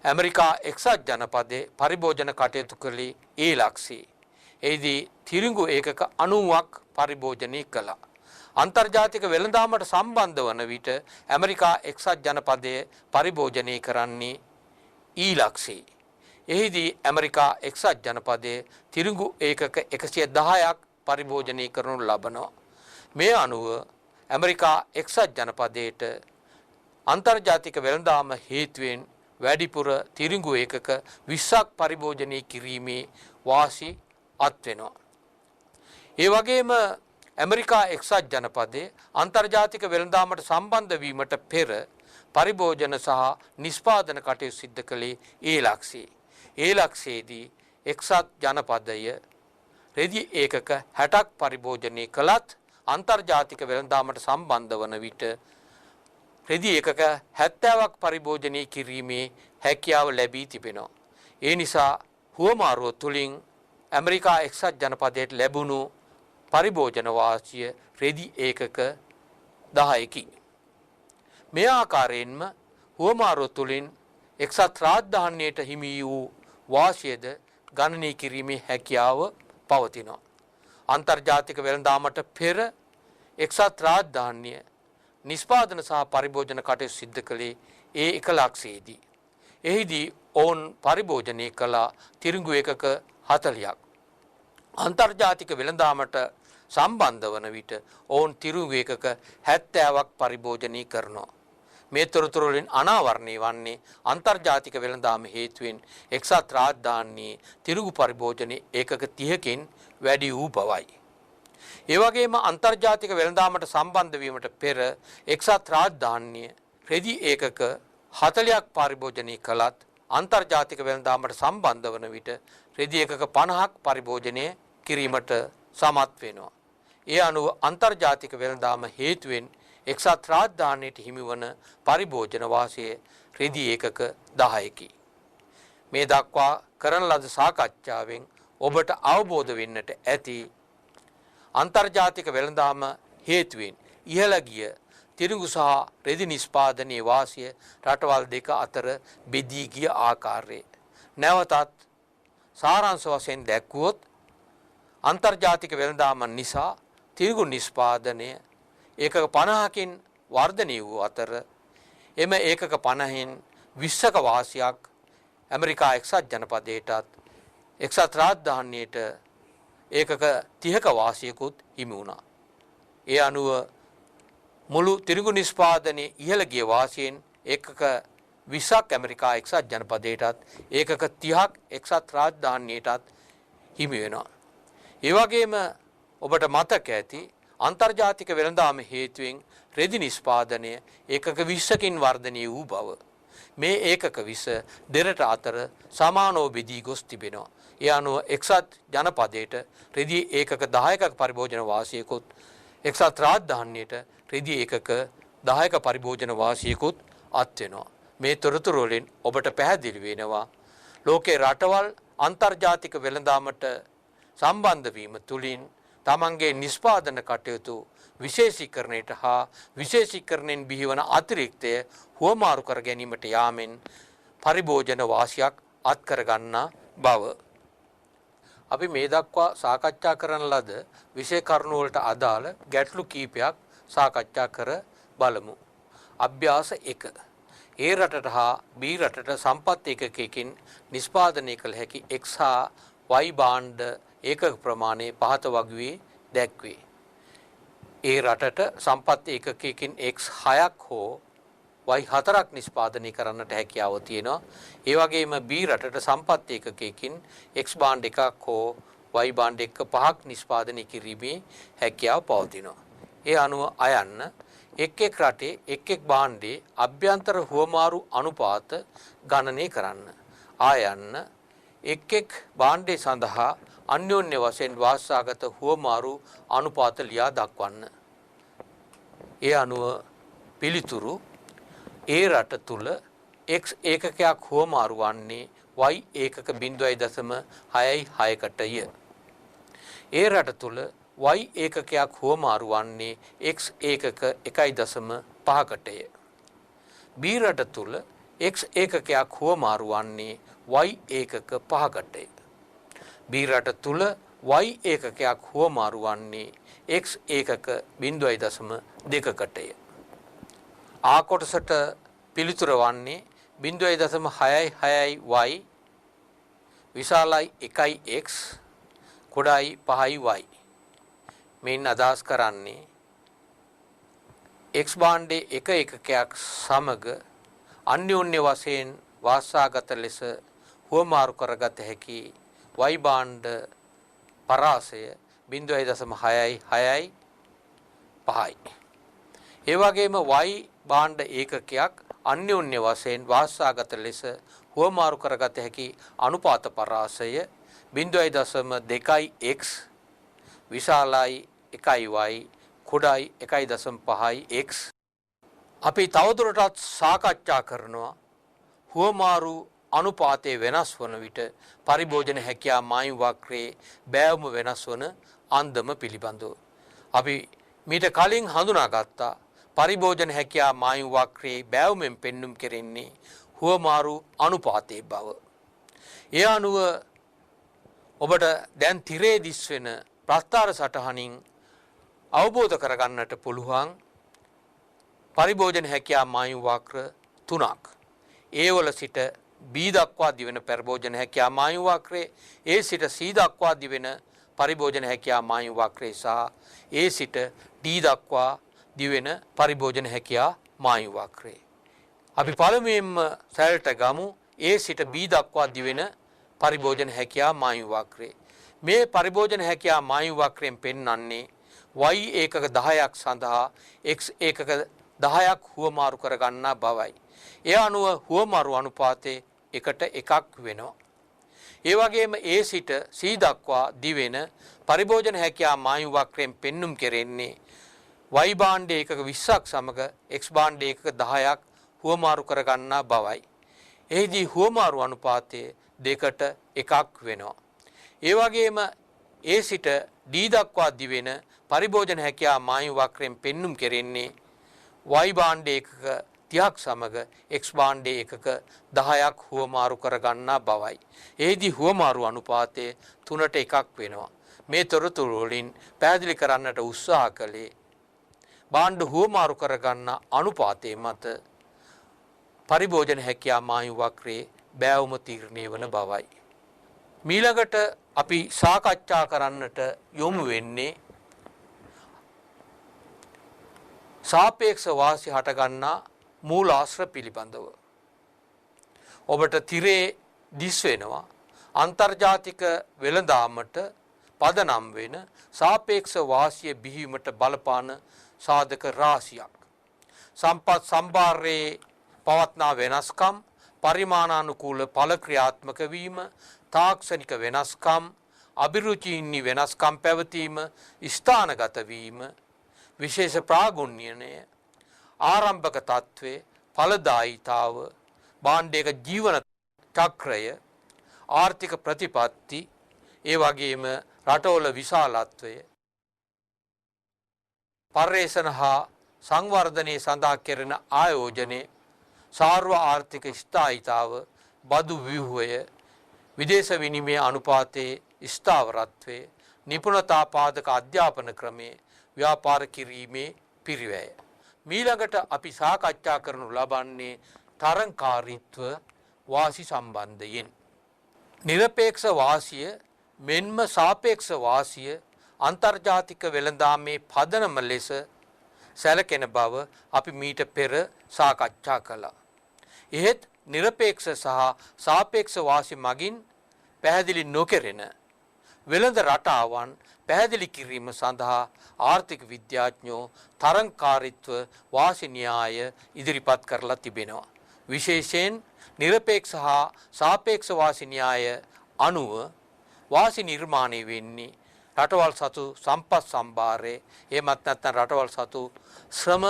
ඇමරිකා එක්සත් ජනපදයේ පරිභෝජන කටයුතු කළේ ඒ ලක්ෂයේ. එහිදී තිරිඟු ඒකක 90ක් පරිභෝජනය කළා. අන්තර්ජාතික වෙළඳාමට සම්බන්ධ වන විට ඇමරිකා එක්සත් ජනපදයේ පරිභෝජනය කරන්නේ ඊ ලක්ෂයේ. එහිදී ඇමරිකා එක්සත් ජනපදයේ තිරිඟු ඒකක 110ක් පරිභෝජනය කරනු ලබනවා. මේ අනුව ඇමරිකා එක්සත් ජනපදයට අන්තර්ජාතික වෙළඳාම හේතුවෙන් වැඩිපුර තිරිඟු ඒකක 20ක් පරිභෝජනය කිරීමේ වාසි අත්වෙනවා. ඒ වගේම ඇමරිකා එක්සත් ජනපදයේ අන්තර්ජාතික වෙළඳාමට සම්බන්ධ වීමට පෙර පරිභෝජන සහ නිෂ්පාදන කටයුතු සිදු කළේ ඒ ලක්ෂයේ. ඒ ලක්ෂයේදී එක්සත් ජනපදය රෙදි ඒකක 60ක් පරිභෝජනය කළත් අන්තර්ජාතික වෙළඳාමට සම්බන්ධ වන විට රෙදි ඒකක 70ක් පරිභෝජනය කිරීමේ හැකියාව ලැබී තිබෙනවා. ඒ නිසා හුවමාරුව තුලින් ඇමරිකා එක්සත් ජනපදයට ලැබුණු පරිභෝජන වාසිය රෙදි ඒකක 10කි. මේ ආකාරයෙන්ම හුවමාරුව තුලින් එක්සත් රාජධානියට හිමි වූ වාසියද ගණනය කිරීමේ හැකියාව පවතිනවා. අන්තර්ජාතික වෙළඳාමට පෙර එක්සත් රාජධානිය නිෂ්පාදන සහ පරිභෝජන කටයුතු සිදු කළේ ඒ එක ලක්ෂයේදී. එහිදී ඔවුන් පරිභෝජනය කළ තිරිඟු ඒකක 40ක්. අන්තර්ජාතික වෙළඳාමට සම්බන්ධ වන විට ඔවුන් තිරිඟු ඒකක 70ක් පරිභෝජනය කරනවා. මේ තොරතුරු වලින් අනාවරණය වන්නේ අන්තර්ජාතික වෙළඳාම හේතුවෙන් එක්සත් රාජධානියේ තිරිඟු පරිභෝජනයේ ඒකක 30කින් වැඩි වූ බවයි. ඒ වගේම අන්තර්ජාතික වෙළඳාමට සම්බන්ධ වීමට පෙර එක්සත් රාජධානිය රෙදි ඒකක 40ක් පරිභෝජනය කළත් අන්තර්ජාතික වෙළඳාමට සම්බන්ධ වන විට රෙදි ඒකක 50ක් පරිභෝජනය කිරීමට සමත් වෙනවා. ඒ අනුව අන්තර්ජාතික වෙළඳාම හේතුවෙන් එක්සත් රාජධානියට හිමිවන පරිභෝජන වාසිය රෙදි ඒකක 10කි. මේ දක්වා කරන ලද සාකච්ඡාවෙන් ඔබට අවබෝධ වෙන්නට ඇති අන්තර්ජාතික වෙළඳාම හේතුවෙන් ඉහළ ගිය තිරිඟු සහ රෙදි නිෂ්පාදනයේ වාසිය රටවල් දෙක අතර බෙදී ගිය ආකාරය. නැවතත් සාරාංශ වශයෙන් දැක්වුවොත් අන්තර්ජාතික වෙළඳාම නිසා තිරිඟු නිෂ්පාදනය ඒකක 50කින් වර්ධනය වූ අතර එම ඒකක 50න් 20ක වාසියක් ඇමරිකා එක්සත් ජනපදයටත් එක්සත් රාජධානියට ඒකක 30ක වාසියකුත් හිමි වුණා. ඒ අනුව මුළු තිරිඟු නිෂ්පාදනයේ ඉහළ ගිය වාසියෙන් ඒකක 20ක් ඇමරිකා එක්සත් ජනපදයටත් ඒකක 30ක් එක්සත් රාජධානියටත් හිමි වෙනවා. ඒ වගේම ඔබට මතක ඇති අන්තර්ජාතික වෙළඳාම හේතුවෙන් රෙදි නිෂ්පාදනය ඒකක 20කින් වර්ධනය වූ බව. මේ ඒකක 20 දෙරට අතර සමානව බෙදී ගොස් තිබෙනවා. ඒ අනුව එක්සත් ජනපදයට රෙදි ඒකක 10ක පරිභෝජන වාසියකුත් එක්සත් රාජධානියට රෙදි ඒකක 10ක පරිභෝජන වාසියකුත් අත් වෙනවා. මේ තොරතුරු වලින් ඔබට පැහැදිලි වෙනවා ලෝකේ රටවල් අන්තර්ජාතික වෙළඳාමට සම්බන්ධ වීම තුලින් තමන්ගේ නිෂ්පාදන කටයුතු විශේෂීකරණයට හා විශේෂීකරණයෙන් බිහිවන අතිරික්තය හුවමාරු කර ගැනීමට යාමෙන් පරිභෝජන වාසියක් අත් කරගන්නා බව. අපි මේ දක්වා සාකච්ඡා කරන ලද විෂය කරුණු වලට අදාළ ගැටලු කීපයක් සාකච්ඡා කර බලමු. අභ්‍යාස 1. ඒ රටට හා බී රටට සම්පත් ඒකකයකින් නිෂ්පාදනය කළ හැකි X හා Y භාණ්ඩ ඒකක ප්‍රමාණය පහත වගුවේ දැක්වේ. ඒ රටට සම්පත් ඒකකයකින් X 6ක් හෝ Y 4ක් නිෂ්පාදනය කරන්නට හැකියාව තියෙනවා. ඒ වගේම B රටට සම්පත් ඒකකයකින් X භාණ්ඩ එකක් හෝ Y භාණ්ඩ එක 5ක් නිෂ්පාදනය කිරීමේ හැකියාව පවතිනවා. ඒ අනුව අයන්න එක් එක් රටේ එක් එක් භාණ්ඩයේ අභ්‍යන්තර හුවමාරු අනුපාත ගණනය කරන්න. ආයන්න එක් එක් භාණ්ඩය සඳහා අන්‍යෝන්‍ය වශයෙන් වාසාගත හුවමාරු අනුපාත ලියා දක්වන්න. ඒ අනුව පිළිතුරු ඒ රට තුල X ඒකකයක් හුවමාරු වන්නේ Y ඒකක 0.66කටය. ඒ රට තුල Y ඒකකයක් හුවමාරු වන්නේ X ඒකක 1.5කටය. B රට තුල X ඒකකයක් හුවමාරු වන්නේ Y ඒකක 5කටය. B රට තුල Y ඒකකයක් හුවමාරු වන්නේ X ඒකක 0.2කටය. ආ කොටසට පිළිතුර වන්නේ 0.66y විශාලයි 1යි x කුඩායි 5යි y. මේන් අදහස් කරන්නේ x භාණ්ඩයේ එක එකකයක් සමග අන්‍යෝන්‍ය වශයෙන් වාසාගත ලෙස හුවමාරු කරගත හැකි y භාණ්ඩ පරාසය 0.6යි 6යි 5යි. ඒ වගේම y භාණ්ඩ ඒකකයක් අන්‍යෝන්‍ය වශයෙන් වාසාගත ලෙස හුවමාරු කරගත හැකි අනුපාත පරාසය 0.2යි x විශාලයි 1යි y කුඩායි 1.5යි x. අපි තවදුරටත් සාකච්ඡා කරනවා හුවමාරු අනුපාතයේ වෙනස් වන විට පරිභෝජන හැකියා මායිම් වක්‍රයේ බෑවුම වෙනස් වන අන්දම පිළිබඳව. අපි මීට කලින් හඳුනාගත්තා පරිභෝජන හැකියා මායිම් වක්‍රයේ බෑවුමෙන් පෙන්눔 කෙරෙන්නේ හුවමාරු අනුපාතයේ බව. ඒ අනුව ඔබට දැන් තිරේ දිස් වෙන ප්‍රස්ථාර සටහනින් අවබෝධ කරගන්නට පුළුවන් පරිභෝජන හැකියා මායිම් වක්‍ර තුනක්. ඒ වල සිට B දක්වා දිවෙන පරිභෝජන හැකියා මායිම් වක්‍රය, A සිට C දක්වා දිවෙන පරිභෝජන හැකියා මායිම් වක්‍රය සහ A සිට D දක්වා දිවෙන පරිභෝජන හැකියා මායිම් වක්‍රය. අපි පළමුවෙන්ම සැලට ගමු A සිට B දක්වා දිවෙන පරිභෝජන හැකියා මායිම් වක්‍රය. මේ පරිභෝජන හැකියා මායිම් වක්‍රයෙන් පෙන්වන්නේ y ඒකක 10ක් සඳහා x ඒකක 10ක් හුවමාරු කර ගන්නා බවයි. ඒ අනුව හුවමාරු අනුපාතයේ 1:1 වෙනවා. ඒ වගේම A සිට C දක්වා දිවෙන පරිභෝජන හැකියා මායිම් වක්‍රයෙන් පෙන්눔 කෙරෙන්නේ y භාණ්ඩ ඒකක 20ක් සමග x භාණ්ඩ ඒකක 10ක් හුවමාරු කර ගන්නා බවයි. එහිදී හුවමාරු අනුපාතයේ 2:1 වෙනවා. ඒ වගේම A සිට D දක්වා දිවෙන පරිභෝජන හැකියා මායිම් වක්‍රයෙන් පෙන්눔 කෙරෙන්නේ y භාණ්ඩ ඒකක 30ක් සමග x භාණ්ඩ ඒකක 10ක් හුවමාරු කර ගන්නා බවයි. එහිදී හුවමාරු අනුපාතය 3:1 වෙනවා. මේ තොරතුරු වලින් පැහැදිලි කරන්නට උත්සාහ කළේ භාණ්ඩ හුවමාරු කර ගන්නා අනුපාතයේ මත පරිභෝජන හැකියා මායිම් වක්‍රයේ බෑවුම තීරණය වන බවයි. මීළඟට අපි සාකච්ඡා කරන්නට යොමු වෙන්නේ සාපේක්ෂ වාසි හටගන්නා මූලාශ්‍ර පිළිබඳව. ඔබට තිරේ දිස් වෙනවා අන්තර්ජාතික වෙළඳාමට පදනම් වෙන සාපේක්ෂ වාසිය බිහිවීමට බලපාන සාධක රාශියක්. සම්පත් සම්භාරයේ පවත්නා වෙනස්කම්, පරිමාණානුකූල ඵල ක්‍රියාත්මක වීම, තාක්ෂණික වෙනස්කම්, අභිරුචීන්හි වෙනස්කම් පැවතීම, ස්ථානගත වීම, විශේෂ ප්‍රාගුණ්‍යනය, ආරම්භක තත්ත්වය, ඵලදායීතාව, භාණ්ඩයක ජීවන චක්‍රය, ආර්ථික ප්‍රතිපත්ති, ඒ වගේම රටවල විශාලත්වය, පර්යේෂණ හා සංවර්ධනයේ සඳහා කෙරෙන ආයෝජනය, සාර්ව ආර්ථික ස්ථායීතාව, බදු ව්‍යුහය, විදේශ විනිමය අනුපාතයේ ස්ථාවරත්වය, නිපුණතා පාදක අධ්‍යාපන ක්‍රමයේ ව්‍යාපාර කිරීමේ පිරිවැය. මීළඟට අපි සාකච්ඡා කරනු ලබන්නේ තරංකාරීත්ව වාසි සම්බන්ධයෙන්. නිරපේක්ෂ වාසිය මෙන්ම සාපේක්ෂ වාසිය අන්තර්ජාතික වෙළඳාමේ පදනම ලෙස සැලකෙන බව අපි මීට පෙර සාකච්ඡා කළා. එහෙත් නිරපේක්ෂ සහ සාපේක්ෂ වාසි මගින් පැහැදිලි නොකෙරෙන වෙළඳ රටාවන් පැහැදිලි කිරීම සඳහා ආර්ථික විද්‍යාඥයෝ තරංකාරීත්ව වාසි න්‍යාය ඉදිරිපත් කරලා තිබෙනවා. විශේෂයෙන් නිරපේක්ෂ හා සාපේක්ෂ වාසි න්‍යාය අනුව වාසි නිර්මාණය වෙන්නේ රටවල් සතු සම්පත් සම්භාරය, එහෙමත් නැත්නම් රටවල් සතු ශ්‍රම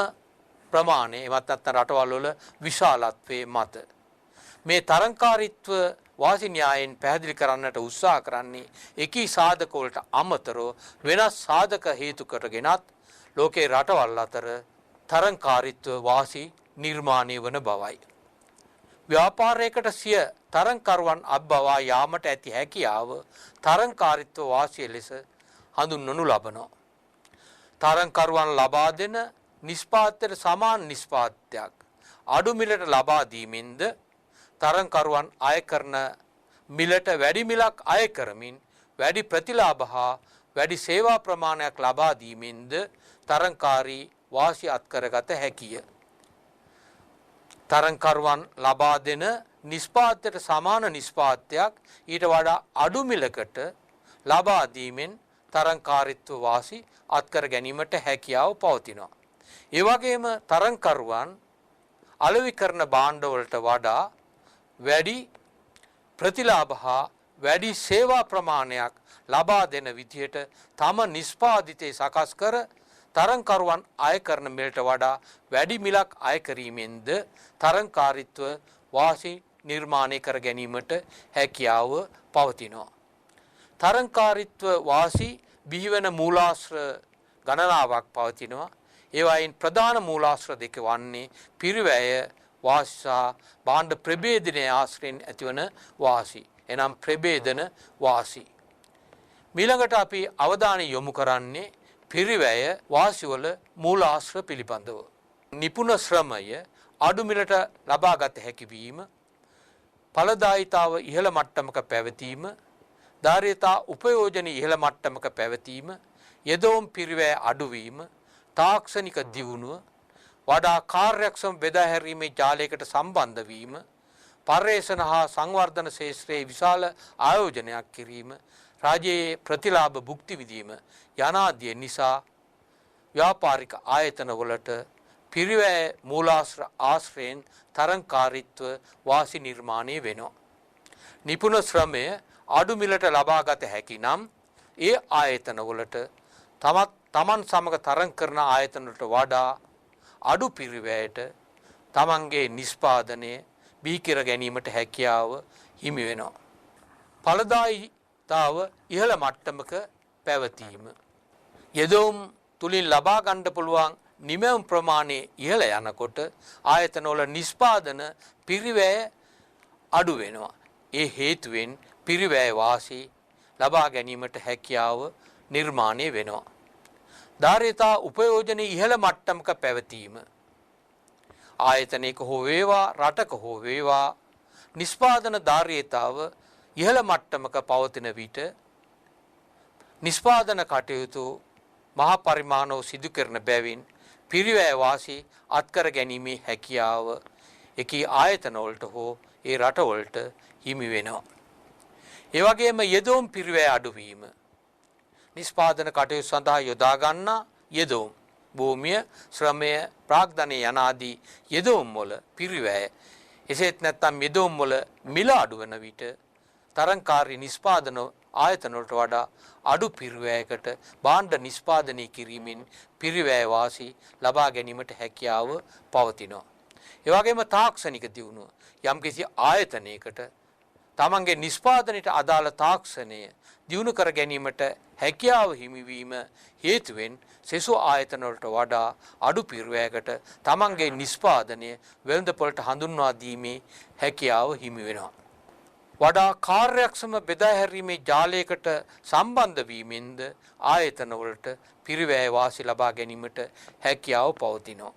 ප්‍රමාණය, එහෙමත් නැත්නම් රටවල් වල විශාලත්වයේ මත. මේ තරංකාරීත්ව වාසි න්‍යායෙන් පැහැදිලි කරන්නට උත්සාහ කරන්නේ එකී සාධක වලට අමතරව වෙනස් සාධක හේතු කොටගෙනත් ලෝකේ රටවල් අතර තරංකාරීත්ව වාසි නිර්මාණය වන බවයි. ව්‍යාපාරයකට සිය තරංකරුවන් අත්බවා යාමට ඇති හැකියාව තරංකාරීත්ව වාසිය ලෙස හඳුන්වනු ලබනවා. තරංකරුවන් ලබා දෙන නිෂ්පාදනයට සමාන නිෂ්පාදනයක් අඩු මිලට ලබා දීමෙන්ද තරංකරුවන් අය කරන මිලට වැඩි මිලක් අය කරමින් වැඩි ප්‍රතිලාභ හා වැඩි සේවා ප්‍රමාණයක් ලබා දීමෙන්ද තරංකාරී වාසි අත්කරගත හැකිය. තරංකරුවන් ලබා දෙන නිෂ්පාදයට සමාන නිෂ්පාදයක් ඊට වඩා අඩු මිලකට ලබා දීමෙන් තරංකාරීත්ව වාසි අත්කර ගැනීමට හැකියාව පවතිනවා. ඒ වගේම තරංකරුවන් අලෙවි කරන භාණ්ඩවලට වඩා වැඩි ප්‍රතිලාභ හා වැඩි සේවා ප්‍රමාණයක් ලබා දෙන විදිහට තම නිෂ්පාදිතේ සකස් කර තරංකරුවන් අය කරන මිලට වඩා වැඩි මිලක් අය කිරීමෙන්ද තරංකාරීත්ව වාසි නිර්මාණය කර ගැනීමට හැකියාව පවතිනවා. තරංකාරීත්ව වාසි බිහිවන මූලාශ්‍ර ගණනාවක් පවතිනවා. ඒවායින් ප්‍රධාන මූලාශ්‍ර දෙක වන්නේ පිරිවැය වාසි සහ භාණ්ඩ ප්‍රභේදනයේ ආශ්‍රයෙන් ඇතිවන වාසි. එනම් ප්‍රභේදන වාසි. ඊළඟට අපි අවධානය යොමු කරන්නේ පිරිවැය වාසිවල මූලාශ්‍ර පිළිබඳව. නිපුණ ශ්‍රමය අඩු මිලට ලබාගත හැකි වීම, ඵලදායීතාව ඉහළ මට්ටමක පැවතීම, ධාර්යතා උපයෝජන ඉහළ මට්ටමක පැවතීම, යෙදවුම් පිරිවැය අඩුවීම, තාක්ෂණික දියුණුව, වඩා කාර්යක්ෂම බෙදා හැරීමේ ජාලයකට සම්බන්ධ වීම, පර්යේෂණ හා සංවර්ධන ශේෂ්ත්‍රයේ විශාල ආයෝජනයක් කිරීම, රාජ්‍යයේ ප්‍රතිලාභ භුක්ති විඳීම යනාදී නිසා ව්‍යාපාරික ආයතනවලට පිරිවැය මූලාශ්‍ර ආශ්‍රයෙන් තරංකාරීත්ව වාසි නිර්මාණය වෙනවා. නිපුණ ශ්‍රමය අඩු මිලට ලබාගත හැකි නම් ඒ ආයතනවලට තමන් සමග තරං කරන ආයතනවලට වඩා අඩු පිරිවැයට තමන්ගේ නිෂ්පාදනය බිහි කර ගැනීමට හැකියාව හිමි වෙනවා. ඵලදායීතාව ඉහළ මට්ටමක පැවතීම. යෙදවුම් තුලින් ලබා ගන්න පුළුවන් නිමැවුම් ප්‍රමාණය ඉහළ යනකොට ආයතනවල නිෂ්පාදන පිරිවැය අඩු වෙනවා. ඒ හේතුවෙන් පිරිවැය වාසි ලබා ගැනීමට හැකියාව නිර්මාණය වෙනවා. ධාර්යතා උපයෝජනයේ ඉහළ මට්ටමක පැවතීම. ආයතනයක හෝ වේවා රටක හෝ වේවා නිෂ්පාදන ධාර්යතාව ඉහළ මට්ටමක පවතින විට නිෂ්පාදන කටයුතු මහ පරිමාණව සිදු කරන බැවින් පිරිවැය වාසි අත්කර ගැනීමේ හැකියාව එකී ආයතනවලට හෝ ඒ රටවලට හිමි වෙනවා. ඒ වගේම යෙදවුම් පිරිවැය අඩුවීම. නිෂ්පාදන කටයුතු සඳහා යොදා ගන්නා යෙදවුම්, භූමිය, ශ්‍රමය, ප්‍රාග්ධනය යනාදී යෙදවුම් වල පිරිවැය එසේත් නැත්නම් යෙදවුම් වල මිල අඩු වෙන විට තරංකාරී නිෂ්පාදන ආයතන වලට වඩා අඩු පිරිවැයකට භාණ්ඩ නිෂ්පාදනය කිරීමෙන් පිරිවැය වාසි ලබා ගැනීමට හැකියාව පවතිනවා. ඒ වගේම තාක්ෂණික දියුණුව. යම්කිසි ආයතනයකට තමන්ගේ නිෂ්පාදනයට අදාළ තාක්ෂණය දියුණු කර ගැනීමට හැකියාව හිමිවීම හේතුවෙන් සෙසු ආයතන වලට වඩා අඩු පිරිවැයකට තමන්ගේ නිෂ්පාදනය වෙළඳපොළට හඳුන්වා දීමේ හැකියාව හිමි වෙනවා. වඩා කාර්යක්ෂම බෙදා හැරීමේ ජාලයකට සම්බන්ධ වීමෙන්ද ආයතන වලට පිරිවැය වාසි ලබා ගැනීමට හැකියාව පවතිනවා.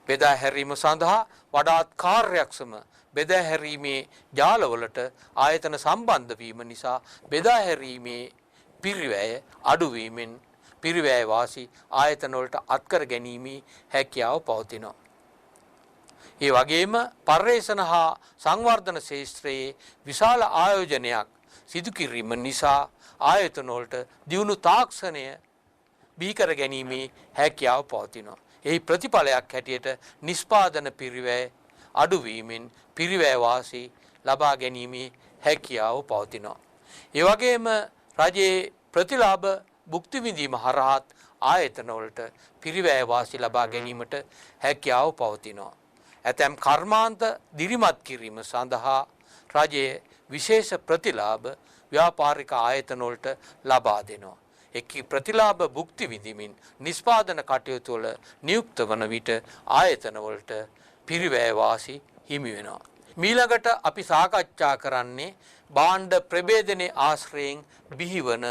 බෙදා හැරීම සඳහා වඩාත් කාර්යක්ෂම බෙදා හැරීමේ ජාලවලට ආයතන සම්බන්ධ වීම නිසා බෙදා හැරීමේ පිරිවැය අඩුවීමෙන් පිරිවැය වාසි ආයතන වලට අත්කර ගැනීමේ හැකියාව පවතිනවා. ඒ වගේම පර්යේෂණ හා සංවර්ධන ශාස්ත්‍රයේ විශාල ආයෝජනයක් සිදු කිරීම නිසා ආයතන වලට දියුණු තාක්ෂණය බිහි කර ගැනීමේ හැකියාව පවතිනවා. එහි ප්‍රතිඵලයක් හැටියට නිෂ්පාදන පිරිවැය අඩුවීමෙන් පිරිවැය වාසි ලබා ගැනීමේ හැකියාව පවතිනවා. ඒ වගේම රජයේ ප්‍රතිලාභ භුක්ති විඳීම හරහා ආයතන වලට පිරිවැය වාසි ලබා ගැනීමට හැකියාව පවතිනවා. ඇතැම් කර්මාන්ත දිරිමත් කිරීම සඳහා රජයේ විශේෂ ප්‍රතිලාභ ව්‍යාපාරික ආයතන වලට ලබා දෙනවා. එකී ප්‍රතිලාභ භුක්ති විඳිමින් නිෂ්පාදන කටයුතු වල නියුක්ත වන විට ආයතන වලට පිරිවැය වාසි හිමි වෙනවා. ඊළඟට අපි සාකච්ඡා කරන්නේ භාණ්ඩ ප්‍රභේදනයේ ආශ්‍රයෙන් බිහිවන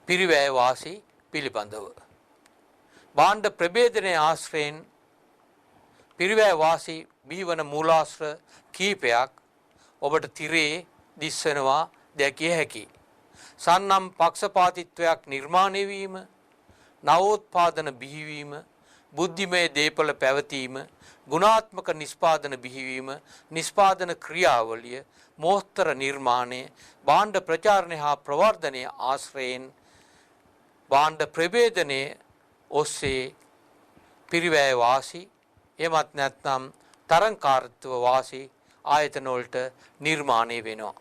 පිරිවැය වාසි පිළිබඳව. භාණ්ඩ ප්‍රභේදනයේ ආශ්‍රයෙන් පිරිවැය වාසි බිහිවන මූලාශ්‍ර කීපයක් ඔබට තිරේ දිස්වෙනවා දැකිය හැකි. සන්නම් පක්ෂපාතිත්වයක් නිර්මාණය වීම, නවෝත්පාදන බිහිවීම, බුද්ධිමය දේපල පැවතීම, ගුණාත්මක නිෂ්පාදන බිහිවීම, නිෂ්පාදන ක්‍රියාවලිය, මෝස්තර නිර්මාණය, භාණ්ඩ ප්‍රචාරණය හා ප්‍රවර්ධනය ආශ්‍රයෙන් භාණ්ඩ ප්‍රභේදනය ඔස්සේ පිරිවැය වාසි, එමත් නැත්නම් තරංකාරත්ව වාසි ආයතන වලට නිර්මාණය වෙනවා.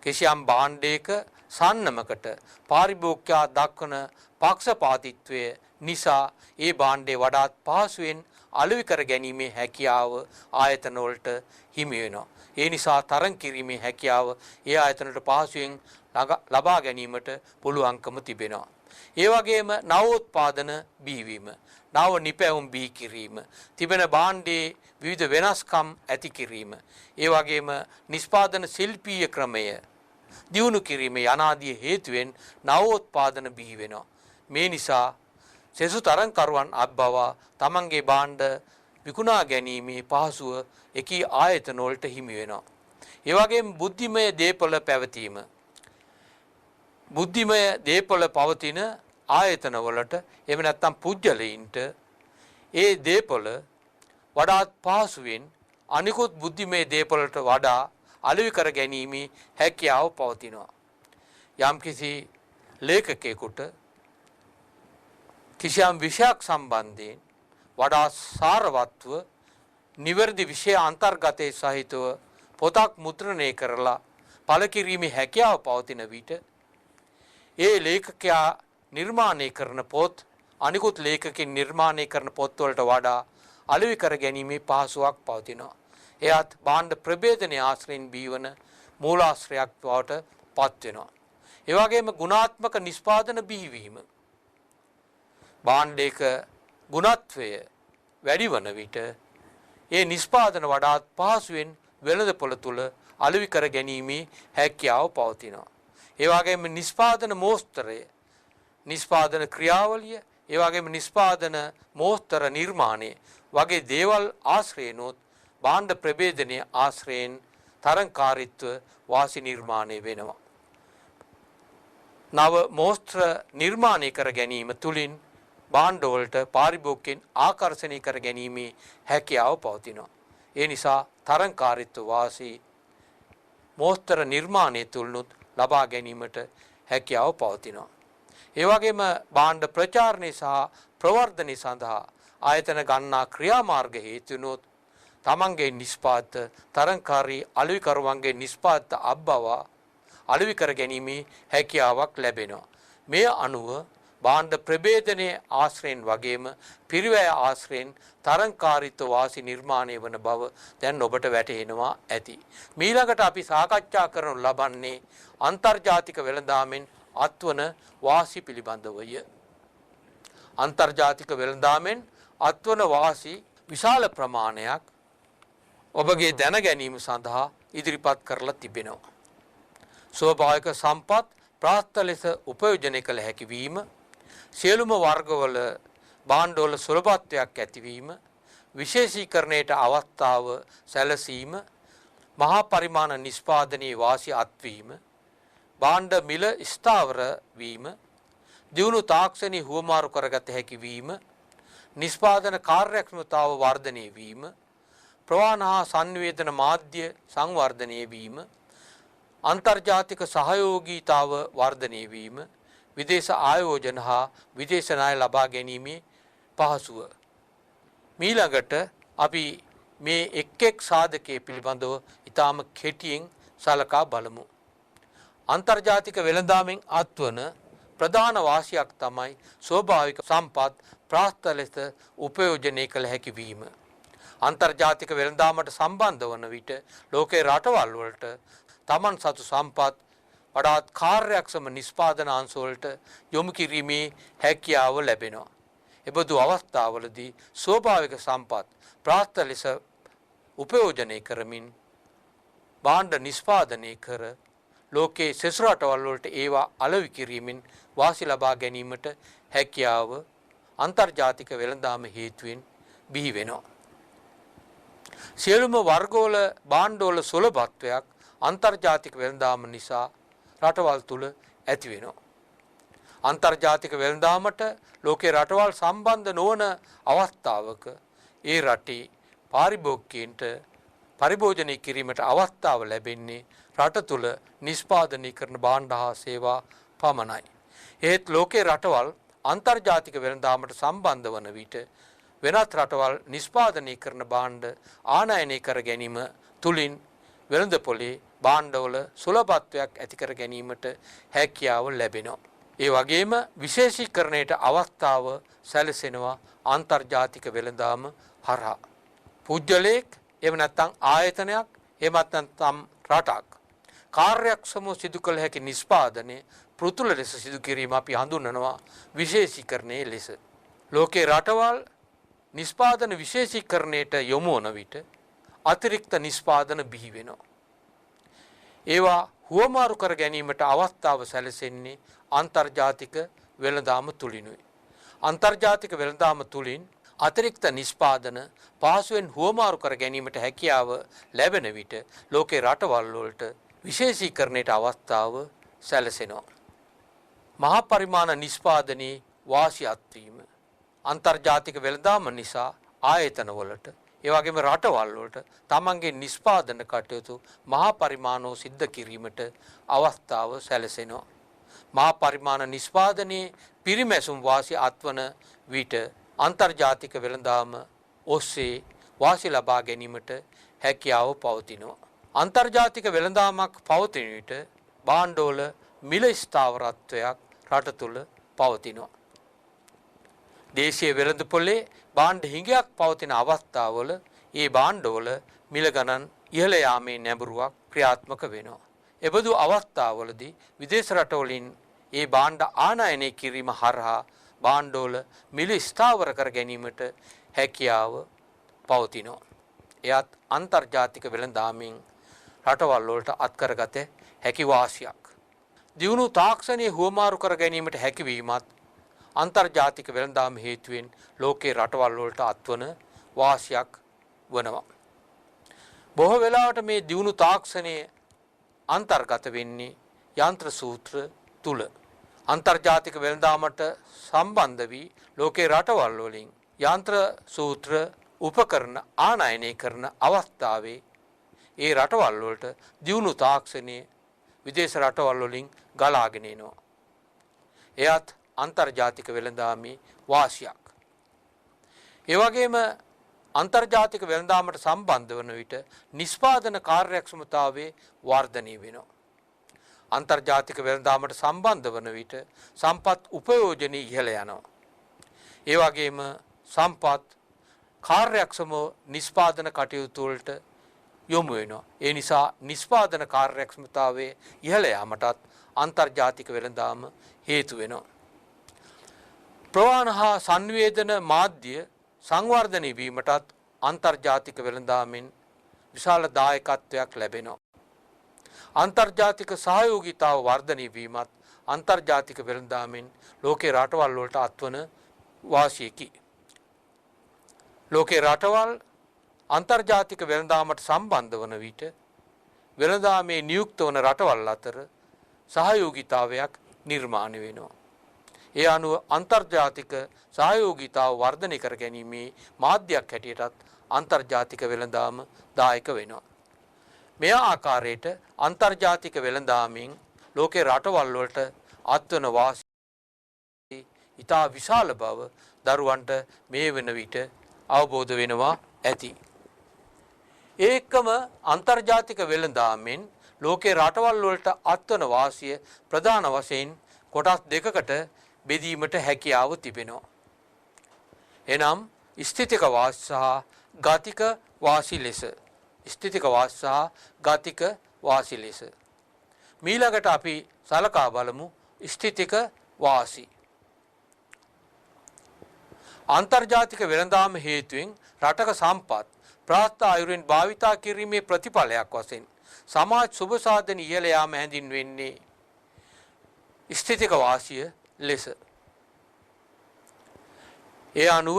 කිසියම් භාණ්ඩයක සන්නමකට පාරිභෝගිකයා දක්වන පක්ෂපාතිත්වය නිසා ඒ භාණ්ඩේ වඩාත් පහසුවෙන් අලෙවි කර ගැනීමේ හැකියාව ආයතන වලට හිමි වෙනවා. ඒ නිසා තරං කිරීමේ හැකියාව ඒ ආයතන වලට පහසුවෙන් ලබා ගැනීමට පුළුවන්කම තිබෙනවා. ඒ වගේම නවෝත්පාදන බිහිවීම, නව නිපැවුම් බිහි කිරීම, තිබෙන භාණ්ඩයේ විවිධ වෙනස්කම් ඇති කිරීම, ඒ වගේම නිෂ්පාදන ශිල්පීය ක්‍රමය දියුණු කිරීමේ අනාදී හේතුවෙන් නවෝත්පාදන බිහි වෙනවා. මේ නිසා සෙසු තරංකරුවන් අත්බවා තමන්ගේ භාණ්ඩ විකුණා ගැනීමේ පහසුව එකී ආයතන වලට හිමි වෙනවා. ඒ වගේම බුද්ධිමය දේපල පැවතීම, බුද්ධිමය දේපල පවතින ආයතන වලට එහෙම නැත්නම් පුජ්‍යලයින්ට ඒ දේපල වඩාත් පහසුවෙන් අනිකුත් බුද්ධිමය දේපලට වඩා අලෙවි කර ගැනීමේ හැකියාව පවතිනවා. යම්කිසි ලේඛකයෙකුට කිසියම් විෂයක් සම්බන්ධයෙන් වඩා සාරවත්ව නිවැරදි විෂය අන්තර්ගතයේ සහිතව පොතක් මුද්‍රණය කරලා පළ කිරීමේ හැකියාව පවතින විට ඒ ලේඛකයා නිර්මාණය කරන පොත් අනිකුත් ලේඛකයන් නිර්මාණය කරන පොත්වලට වඩා අලෙවි කර ගැනීමේ පහසුවක් පවතිනවා. එයත් භාණ්ඩ ප්‍රභේදනයේ ආශ්‍රයෙන් බිහිවන මූලාශ්‍රයක් බවට පත් වෙනවා. ඒ වගේම ගුණාත්මක නිෂ්පාදන බිහිවීම, භාණ්ඩයක ගුණත්වය වැඩි වන විට ඒ නිෂ්පාදන වඩාත් පහසුවෙන් වෙළඳපොළ තුල අලෙවි කර ගැනීමේ හැකියාව පවතිනවා. ඒ වගේම නිෂ්පාදන මෝස්තරය, නිෂ්පාදන ක්‍රියාවලිය, ඒ වගේම නිෂ්පාදන මෝස්තර නිර්මාණය වගේ දේවල් ආශ්‍රයනොත් භාණ්ඩ ප්‍රභේදනයේ ආශ්‍රයෙන් තරංකාරීත්ව වාසි නිර්මාණය වෙනවා. නව මෝස්ත්‍ර නිර්මාණය කර ගැනීම තුළින් භාණ්ඩ වලට පාරිභෝගිකයන් ආකර්ෂණය කර ගැනීමේ හැකියාව පවතිනවා. ඒ නිසා තරංකාරීත්ව වාසි මෝස්තර නිර්මාණය තුළනුත් ලබා ගැනීමට හැකියාව පවතිනවා. ඒ වගේම භාණ්ඩ ප්‍රචාරණය සහ ප්‍රවර්ධනය සඳහා ආයතන ගන්නා ක්‍රියාමාර්ග හේතුනොත් තමන්ගේ නිෂ්පාදිත තරංකාරී අලෙවිකරුවන්ගේ නිෂ්පාදිත අත්බවා අලෙවි කර ගැනීමේ හැකියාවක් ලැබෙනවා. මේ අනුව භාණ්ඩ ප්‍රභේදනයේ ආශ්‍රයෙන් වගේම පිරිවැය ආශ්‍රයෙන් තරංකාරීත්ව වාසි නිර්මාණය වන බව දැන් ඔබට වැටහෙනවා ඇති. මීළඟට අපි සාකච්ඡා කරනු ලබන්නේ අන්තර්ජාතික වෙළඳාමෙන් අත්වන වාසි පිළිබඳවය. අන්තර්ජාතික වෙළඳාමෙන් අත්වන වාසි විශාල ප්‍රමාණයක් ඔබගේ දැන ගැනීම සඳහා ඉදිරිපත් කරලා තිබෙනවා. ස්වභාවික සම්පත් ප්‍රාත්ත ලෙස උපයෝජනය කළ හැකි වීම, සියලුම වර්ගවල භාණ්ඩවල සුලභත්වයක් ඇතිවීම, විශේෂීකරණයට අවස්ථාව සැලසීම, මහා පරිමාණ නිෂ්පාදනයේ වාසි අත්වීම, භාණ්ඩ මිල ස්ථාවර වීම, දියුණු තාක්ෂණයේ හුවමාරු කරගත හැකි වීම, නිෂ්පාදන කාර්යක්ෂමතාව වර්ධනය වීම, ප්‍රවාහන හා සංවේදන මාධ්‍ය සංවර්ධනය වීම, අන්තර්ජාතික සහයෝගීතාව වර්ධනය වීම, විදේශ ආයෝජන හා විදේශ ණය ලබා ගැනීමේ පහසුව. මීළඟට අපි මේ එක් එක් සාධකයේ පිළිබඳව ඉතාම කෙටියෙන් සලකා බලමු. අන්තර්ජාතික වෙළඳාමෙන් අත්වන ප්‍රධාන වාසියක් තමයි ස්වභාවික සම්පත් ප්‍රාත්ත ලෙස උපයෝජනය කළ හැකි වීම. අන්තර්ජාතික වෙළඳාමට සම්බන්ධ වන විට ලෝකේ රටවල් වලට තමන් සතු සම්පත් වඩාත් කාර්යක්ෂම නිෂ්පාදන අංශ වලට යොමු කිරීමේ හැකියාව ලැබෙනවා. එබඳු අවස්ථාවලදී ස්වභාවික සම්පත් ප්‍රාත්ත ලෙස උපයෝජනය කරමින් භාණ්ඩ නිෂ්පාදනය කර ලෝකයේ සෙසු රටවල් වලට ඒවා අලෙවි කිරීමෙන් වාසි ලබා ගැනීමට හැකියාව අන්තර්ජාතික වෙළඳාම හේතුවෙන් බිහි වෙනවා. සියලුම වර්ගවල භාණ්ඩවල සුලභත්වයක් අන්තර්ජාතික වෙළඳාම නිසා රටවල් තුල ඇති වෙනවා. අන්තර්ජාතික වෙළඳාමට ලෝකේ රටවල් සම්බන්ධ නොවන අවස්ථාවක ඒ රටේ පාරිභෝගිකයන්ට පරිභෝජනය කිරීමට අවස්ථාව ලැබෙන්නේ රට තුල නිෂ්පාදනය කරන භාණ්ඩ හා සේවා පමණයි. ඒත් ලෝකේ රටවල් අන්තර්ජාතික වෙළඳාමට සම්බන්ධ වන විට වෙනත් රටවල් නිෂ්පාදනය කරන භාණ්ඩ ආනයනය කර ගැනීම තුලින් වෙළඳපොලේ භාණ්ඩවල සුලභත්වයක් ඇති කර ගැනීමට හැකියාව ලැබෙනවා. ඒ වගේම විශේෂීකරණයට අවස්ථාව සැලසෙනවා අන්තර්ජාතික වෙළඳාම හරහා. පුජ්‍යලේක් එහෙම නැත්නම් ආයතනයක් එහෙම නැත්නම් රටක් කාර්යක්ෂමව සිදු කළ හැකි නිෂ්පාදනය පෘතුල ලෙස සිදු කිරීම අපි හඳුන්වනවා විශේෂීකරණයේ ලෙස. ලෝකේ රටවල් නිෂ්පාදන විශේෂීකරණයට යොමු වන විට අතිරික්ත නිෂ්පාදන බිහි වෙනවා. ඒවා හුවමාරු කර ගැනීමට අවස්ථාව සැලසෙන්නේ අන්තර්ජාතික වෙළඳාම තුලිනුයි. අන්තර්ජාතික වෙළඳාම තුලින් අතිරික්ත නිෂ්පාදන පහසුවෙන් හුවමාරු කර ගැනීමට හැකියාව ලැබෙන විට ලෝකේ රටවල් වලට විශේෂීකරණයට අවස්ථාව සැලසෙනවා. මහා පරිමාණ නිෂ්පාදනයේ වාසියත් වීම අන්තර්ජාතික වෙළඳාම නිසා ආයතනවලට ඒ වගේම රටවල් වලට තමන්ගේ නිෂ්පාදන කටයුතු මහා පරිමාණව සිද්ධ කිරීමට අවස්ථාව සැලසෙනවා. මහා පරිමාණ නිෂ්පාදනයේ පිරිමැසුම් වාසිය අත්වන විට අන්තර්ජාතික වෙළඳාම ඔස්සේ වාසිය ලබා ගැනීමට හැකියාව පවතිනවා. අන්තර්ජාතික වෙළඳාමක් පවතින විට භාණ්ඩවල මිල ස්ථාවරත්වයක් රට තුල පවතිනවා. දේශීය වෙළඳපොලේ භාණ්ඩ හිඟයක් පවතින අවස්ථාවල ඒ භාණ්ඩවල මිල ගණන් ඉහළ යාමේ නැඹුරුවක් ක්‍රියාත්මක වෙනවා. එබඳු අවස්ථාවලදී විදේශ රටවලින් ඒ භාණ්ඩ ආනයනය කිරීම හරහා භාණ්ඩවල මිල ස්ථාවර කර ගැනීමට හැකියාව පවතිනවා. එයත් අන්තර්ජාතික වෙළඳාමින් රටවල් වලට අත්කරගත හැකි වාසියක්. දියුණු තාක්ෂණයේ හුවමාරු කර ගැනීමට හැකියවීමත් අන්තර්ජාතික වෙළඳාම හේතුවෙන් ලෝකේ රටවල් වලට අත්වන වාසියක් වනවා. බොහෝ වෙලාවට මේ දියුණු තාක්ෂණයේ අන්තර්ගත වෙන්නේ යන්ත්‍ර සූත්‍ර තුල. අන්තර්ජාතික වෙළඳාමට සම්බන්ධ වී ලෝකේ රටවල් වලින් යන්ත්‍ර සූත්‍ර උපකරණ ආනයනය කරන අවස්ථාවේ ඒ රටවල් වලට දියුණු තාක්ෂණයේ විදේශ රටවල් වලින් ගලාගෙන එනවා. එයත් අන්තර්ජාතික වෙළඳාමේ වාසියක්. ඒ වගේම අන්තර්ජාතික වෙළඳාමට සම්බන්ධ වන විට නිෂ්පාදන කාර්යක්ෂමතාවයේ වර්ධනය වෙනවා. අන්තර්ජාතික වෙළඳාමට සම්බන්ධ වන විට සම්පත් උපයෝජනය ඉහළ යනවා. ඒ වගේම සම්පත් කාර්යක්ෂම නිෂ්පාදන කටයුතු වලට යොමු වෙනවා. ඒ නිසා නිෂ්පාදන කාර්යක්ෂමතාවයේ ඉහළ යාමටත් අන්තර්ජාතික වෙළඳාම හේතු වෙනවා. ප්‍රවාහන හා සංවේදන මාධ්‍ය සංවර්ධනය වීමටත් අන්තර්ජාතික වෙළඳාමෙන් විශාල දායකත්වයක් ලැබෙනවා. අන්තර්ජාතික සහයෝගීතාව වර්ධනය වීමත් අන්තර්ජාතික වෙළඳාමෙන් ලෝකේ රටවල් වලට අත්වන වාසියකි. ලෝකේ රටවල් අන්තර්ජාතික වෙළඳාමට සම්බන්ධ වන විට වෙළඳාමේ නියුක්ත වන රටවල් අතර සහයෝගීතාවයක් නිර්මාණය වෙනවා. ඒ අනුව අන්තර්ජාතික සහයෝගීතාව වර්ධනය කර ගැනීමේ මාධ්‍යයක් හැටියටත් අන්තර්ජාතික වෙළඳාම දායක වෙනවා. මේ ආකාරයට අන්තර්ජාතික වෙළඳාමෙන් ලෝකේ රටවල් වලට අත්වන වාසිය ඉතා විශාල බව දරුවන්ට මේ වෙන විට අවබෝධ වෙනවා ඇති. ඒකම අන්තර්ජාතික වෙළඳාමෙන් ලෝකේ රටවල් වලට අත්වන වාසිය ප්‍රධාන වශයෙන් කොටස් දෙකකට බෙදීමට හැකියාව තිබෙනවා. එනම් ස්ථිතික වාසි සහ ගතික වාසි ලෙස. ස්ථිතික වාසි සහ ගතික වාසි ලෙස. මීළඟට අපි සලකා බලමු ස්ථිතික වාසි. අන්තර්ජාතික වෙළඳාම හේතුවෙන් රටක සම්පත් ප්‍රාත්ත අයුරින් භාවිතා කිරීමේ ප්‍රතිඵලයක් වශයෙන් සමාජ සුබ සාධන ඉහළ යාම හැඳින්වෙන්නේ ස්ථිතික වාසිය ලෙස. ඒ අනුව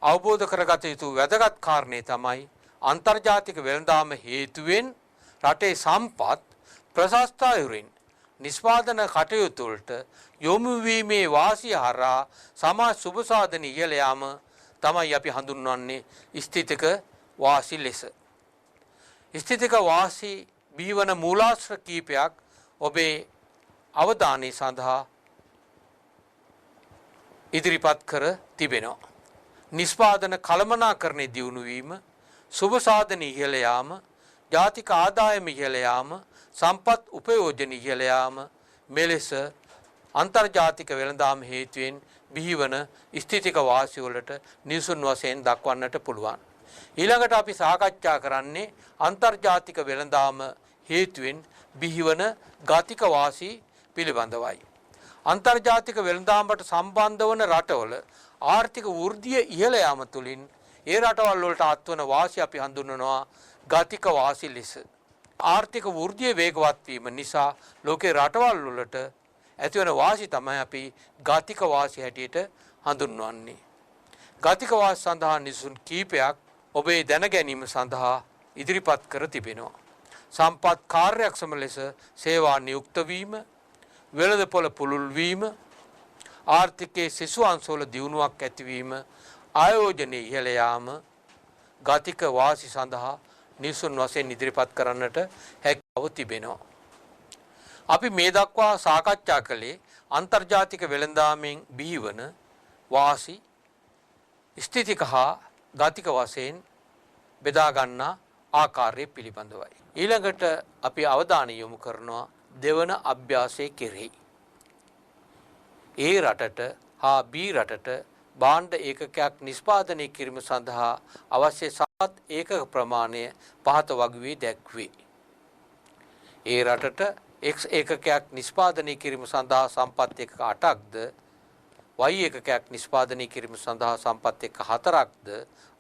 අවබෝධ කරගත යුතු වැදගත් කාරණේ තමයි අන්තර්ජාතික වෙළඳාම හේතුවෙන් රටේ සම්පත් ප්‍රශස්ත අයුරින් නිෂ්පාදන කටයුතු වලට යොමු වීමේ වාසිය හරහා සමාජ සුබ සාධන ඉහළ යාම තමයි අපි හඳුන්වන්නේ ස්ථිතික වාසි ලෙස. ස්ථිතික වාසි බිහිවන මූලාශ්‍ර කීපයක් ඔබේ අවධානය සඳහා ඉදිරිපත් කර තිබෙනවා. නිෂ්පාදන කළමනාකරණය දියුණු වීම, සුබ සාධන ඉහළ යාම, ජාතික ආදායම ඉහළ යාම, සම්පත් උපයෝජන ඉහළ යාම මෙලෙස අන්තර්ජාතික වෙළඳාම හේතුවෙන් බිහිවන ස්ථිතික වාසි වලට නිසුන් වශයෙන් දක්වන්නට පුළුවන්. ඊළඟට අපි සාකච්ඡා කරන්නේ අන්තර්ජාතික වෙළඳාම හේතුවෙන් බිහිවන ගතික වාසි පිළිබඳවයි. අන්තර්ජාතික වෙළඳාමට සම්බන්ධ වන රටවල ආර්ථික වෘද්ධිය ඉහළ යාම තුළින් ඒ රටවල් වලට අත්වන වාසි අපි හඳුන්වනවා ගතික වාසි ලෙස. ආර්ථික වෘද්ධිය වේගවත් වීම නිසා ලෝකේ රටවල් වලට ඇතිවන වාසි තමයි අපි ගතික වාසි හැටියට හඳුන්වන්නේ. ගතික වාසි සඳහා නිසුන් කීපයක් ඔබේ දැන ගැනීම සඳහා ඉදිරිපත් කර තිබෙනවා. සම්පත් කාර්යක්ෂම ලෙස සේවා නියුක්ත වීම, වෙළඳපොළ පුළුල් වීම, ආර්ථිකයේ සිසු අංශවල දියුණුවක් ඇතිවීම, ආයෝජනයේ ඉහළ යාම ගතික වාසි සඳහා නිසුන් වශයෙන් ඉදිරිපත් කරන්නට හැකියාව තිබෙනවා. අපි මේ දක්වා සාකච්ඡා කළේ අන්තර්ජාතික වෙළඳාමෙන් බිහිවන වාසි ස්ථිතික හා ගතික වශයෙන් බෙදා ගන්නා ආකාරය පිළිබඳවයි. ඊළඟට අපි අවධානය යොමු කරනවා දෙවන අභ්‍යාසයේ කෙරෙහි. A රටට හා B රටට භාණ්ඩ ඒකකයක් නිෂ්පාදනය කිරීම සඳහා අවශ්‍ය සම්පත් ඒකක ප්‍රමාණය පහත වගුවේ දැක්වේ. A රටට X ඒකකයක් නිෂ්පාදනය කිරීම සඳහා සම්පත් ඒකක 8ක්ද, Y ඒකකයක් නිෂ්පාදනය කිරීම සඳහා සම්පත් ඒකක 4ක්ද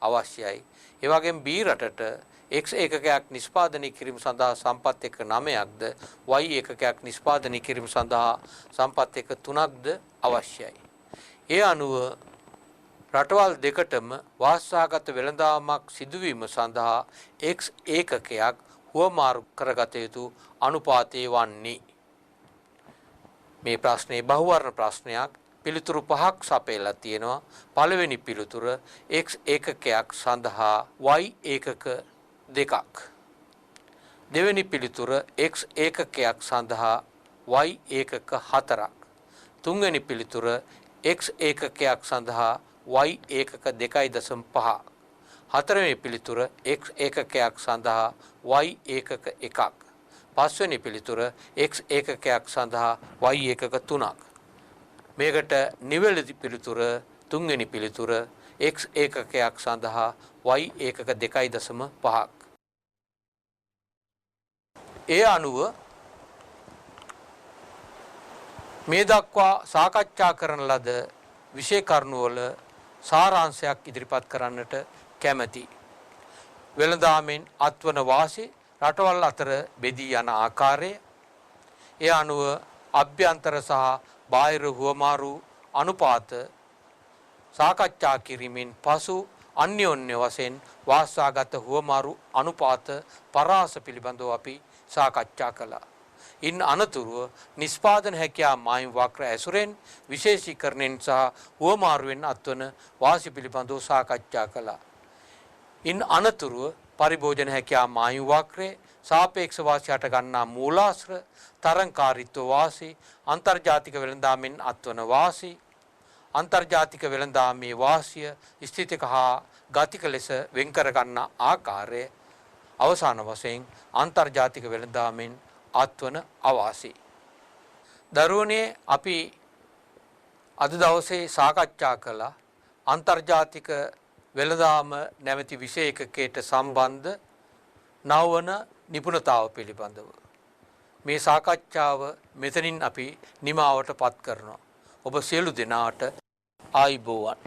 අවශ්‍යයි. ඒ වගේම B රටට X ඒකකයක් නිෂ්පාදනය කිරීම සඳහා සම්පත් ඒකක 9ක්ද, Y ඒකකයක් නිෂ්පාදනය කිරීම සඳහා සම්පත් ඒකක 3ක්ද අවශ්‍යයි. ඒ අනුව රටවල් දෙකටම වාසාගත වෙළඳාමක් සිදුවීම සඳහා X ඒකකයක් හුවමාරු කරගත යුතු අනුපාතය වන්නේ. මේ ප්‍රශ්නේ බහුවර්ණ ප්‍රශ්නයක්. පිළිතුරු පහක් සපයලා තියෙනවා. පළවෙනි පිළිතුර X ඒකකයක් සඳහා Y ඒකක 2ක්. දෙවෙනි පිළිතුර X ඒකකයක් සඳහා Y ඒකක 4ක්. තුන්වෙනි පිළිතුර X ඒකකයක් සඳහා Y ඒකක 2.5. හතරවෙනි පිළිතුර X ඒකකයක් සඳහා Y ඒකක 1ක්. පස්වෙනි පිළිතුර X ඒකකයක් සඳහා Y ඒකක 3ක්. මේකට නිවැරදි පිළිතුර තුන්වෙනි පිළිතුර X ඒකකයක් සඳහා Y ඒකක 2.5ක්. ඒ අනුව මේ දක්වා සාකච්ඡා කරන ලද විෂය කරුණු වල සාරාංශයක් ඉදිරිපත් කරන්නට කැමැති. වෙළඳාමෙන් අත්වන වාසි රටවල් අතර බෙදී යන ආකාරය, ඒ අනුව අභ්‍යන්තර සහ බාහිර හුවමාරු අනුපාත සාකච්ඡා කිරීමෙන් පසු අන්‍යෝන්‍ය වශයෙන් වාසාගත හුවමාරු අනුපාත පරාස පිළිබඳව අපි සාකච්ඡා කළා. ඉන් අනතුරුව නිෂ්පාදන හැකියා මායිම් වක්‍ර ඇසුරෙන් විශේෂීකරණයෙන් සහ හුවමාරුවෙන් අත්වන වාසි පිළිබඳව සාකච්ඡා කළා. ඉන් අනතුරුව පරිභෝජන හැකියා මායිම් වක්‍රයේ සාපේක්ෂ වාසි හට ගන්නා මූලාශ්‍ර, තරංකාරීත්ව වාසි, අන්තර්ජාතික වෙළඳාමෙන් අත්වන වාසි, අන්තර්ජාතික වෙළඳාමේ වාසිය ස්ථිතික හා ගතික ලෙස වෙන් කර ගන්නා ආකාරය, අවසාන වශයෙන් අන්තර්ජාතික වෙළඳාමෙන් අත්වන අවාසි. දරුවනේ අපි අද දවසේ සාකච්ඡා කළ අන්තර්ජාතික වෙළඳාම නැමැති විෂය එකකයට සම්බන්ධ නවවන නිපුණතාව පිළිබඳව. මේ සාකච්ඡාව මෙතනින් අපි නිමාවට පත් කරනවා. ඔබ සියලු දෙනාට ආයුබෝවන්.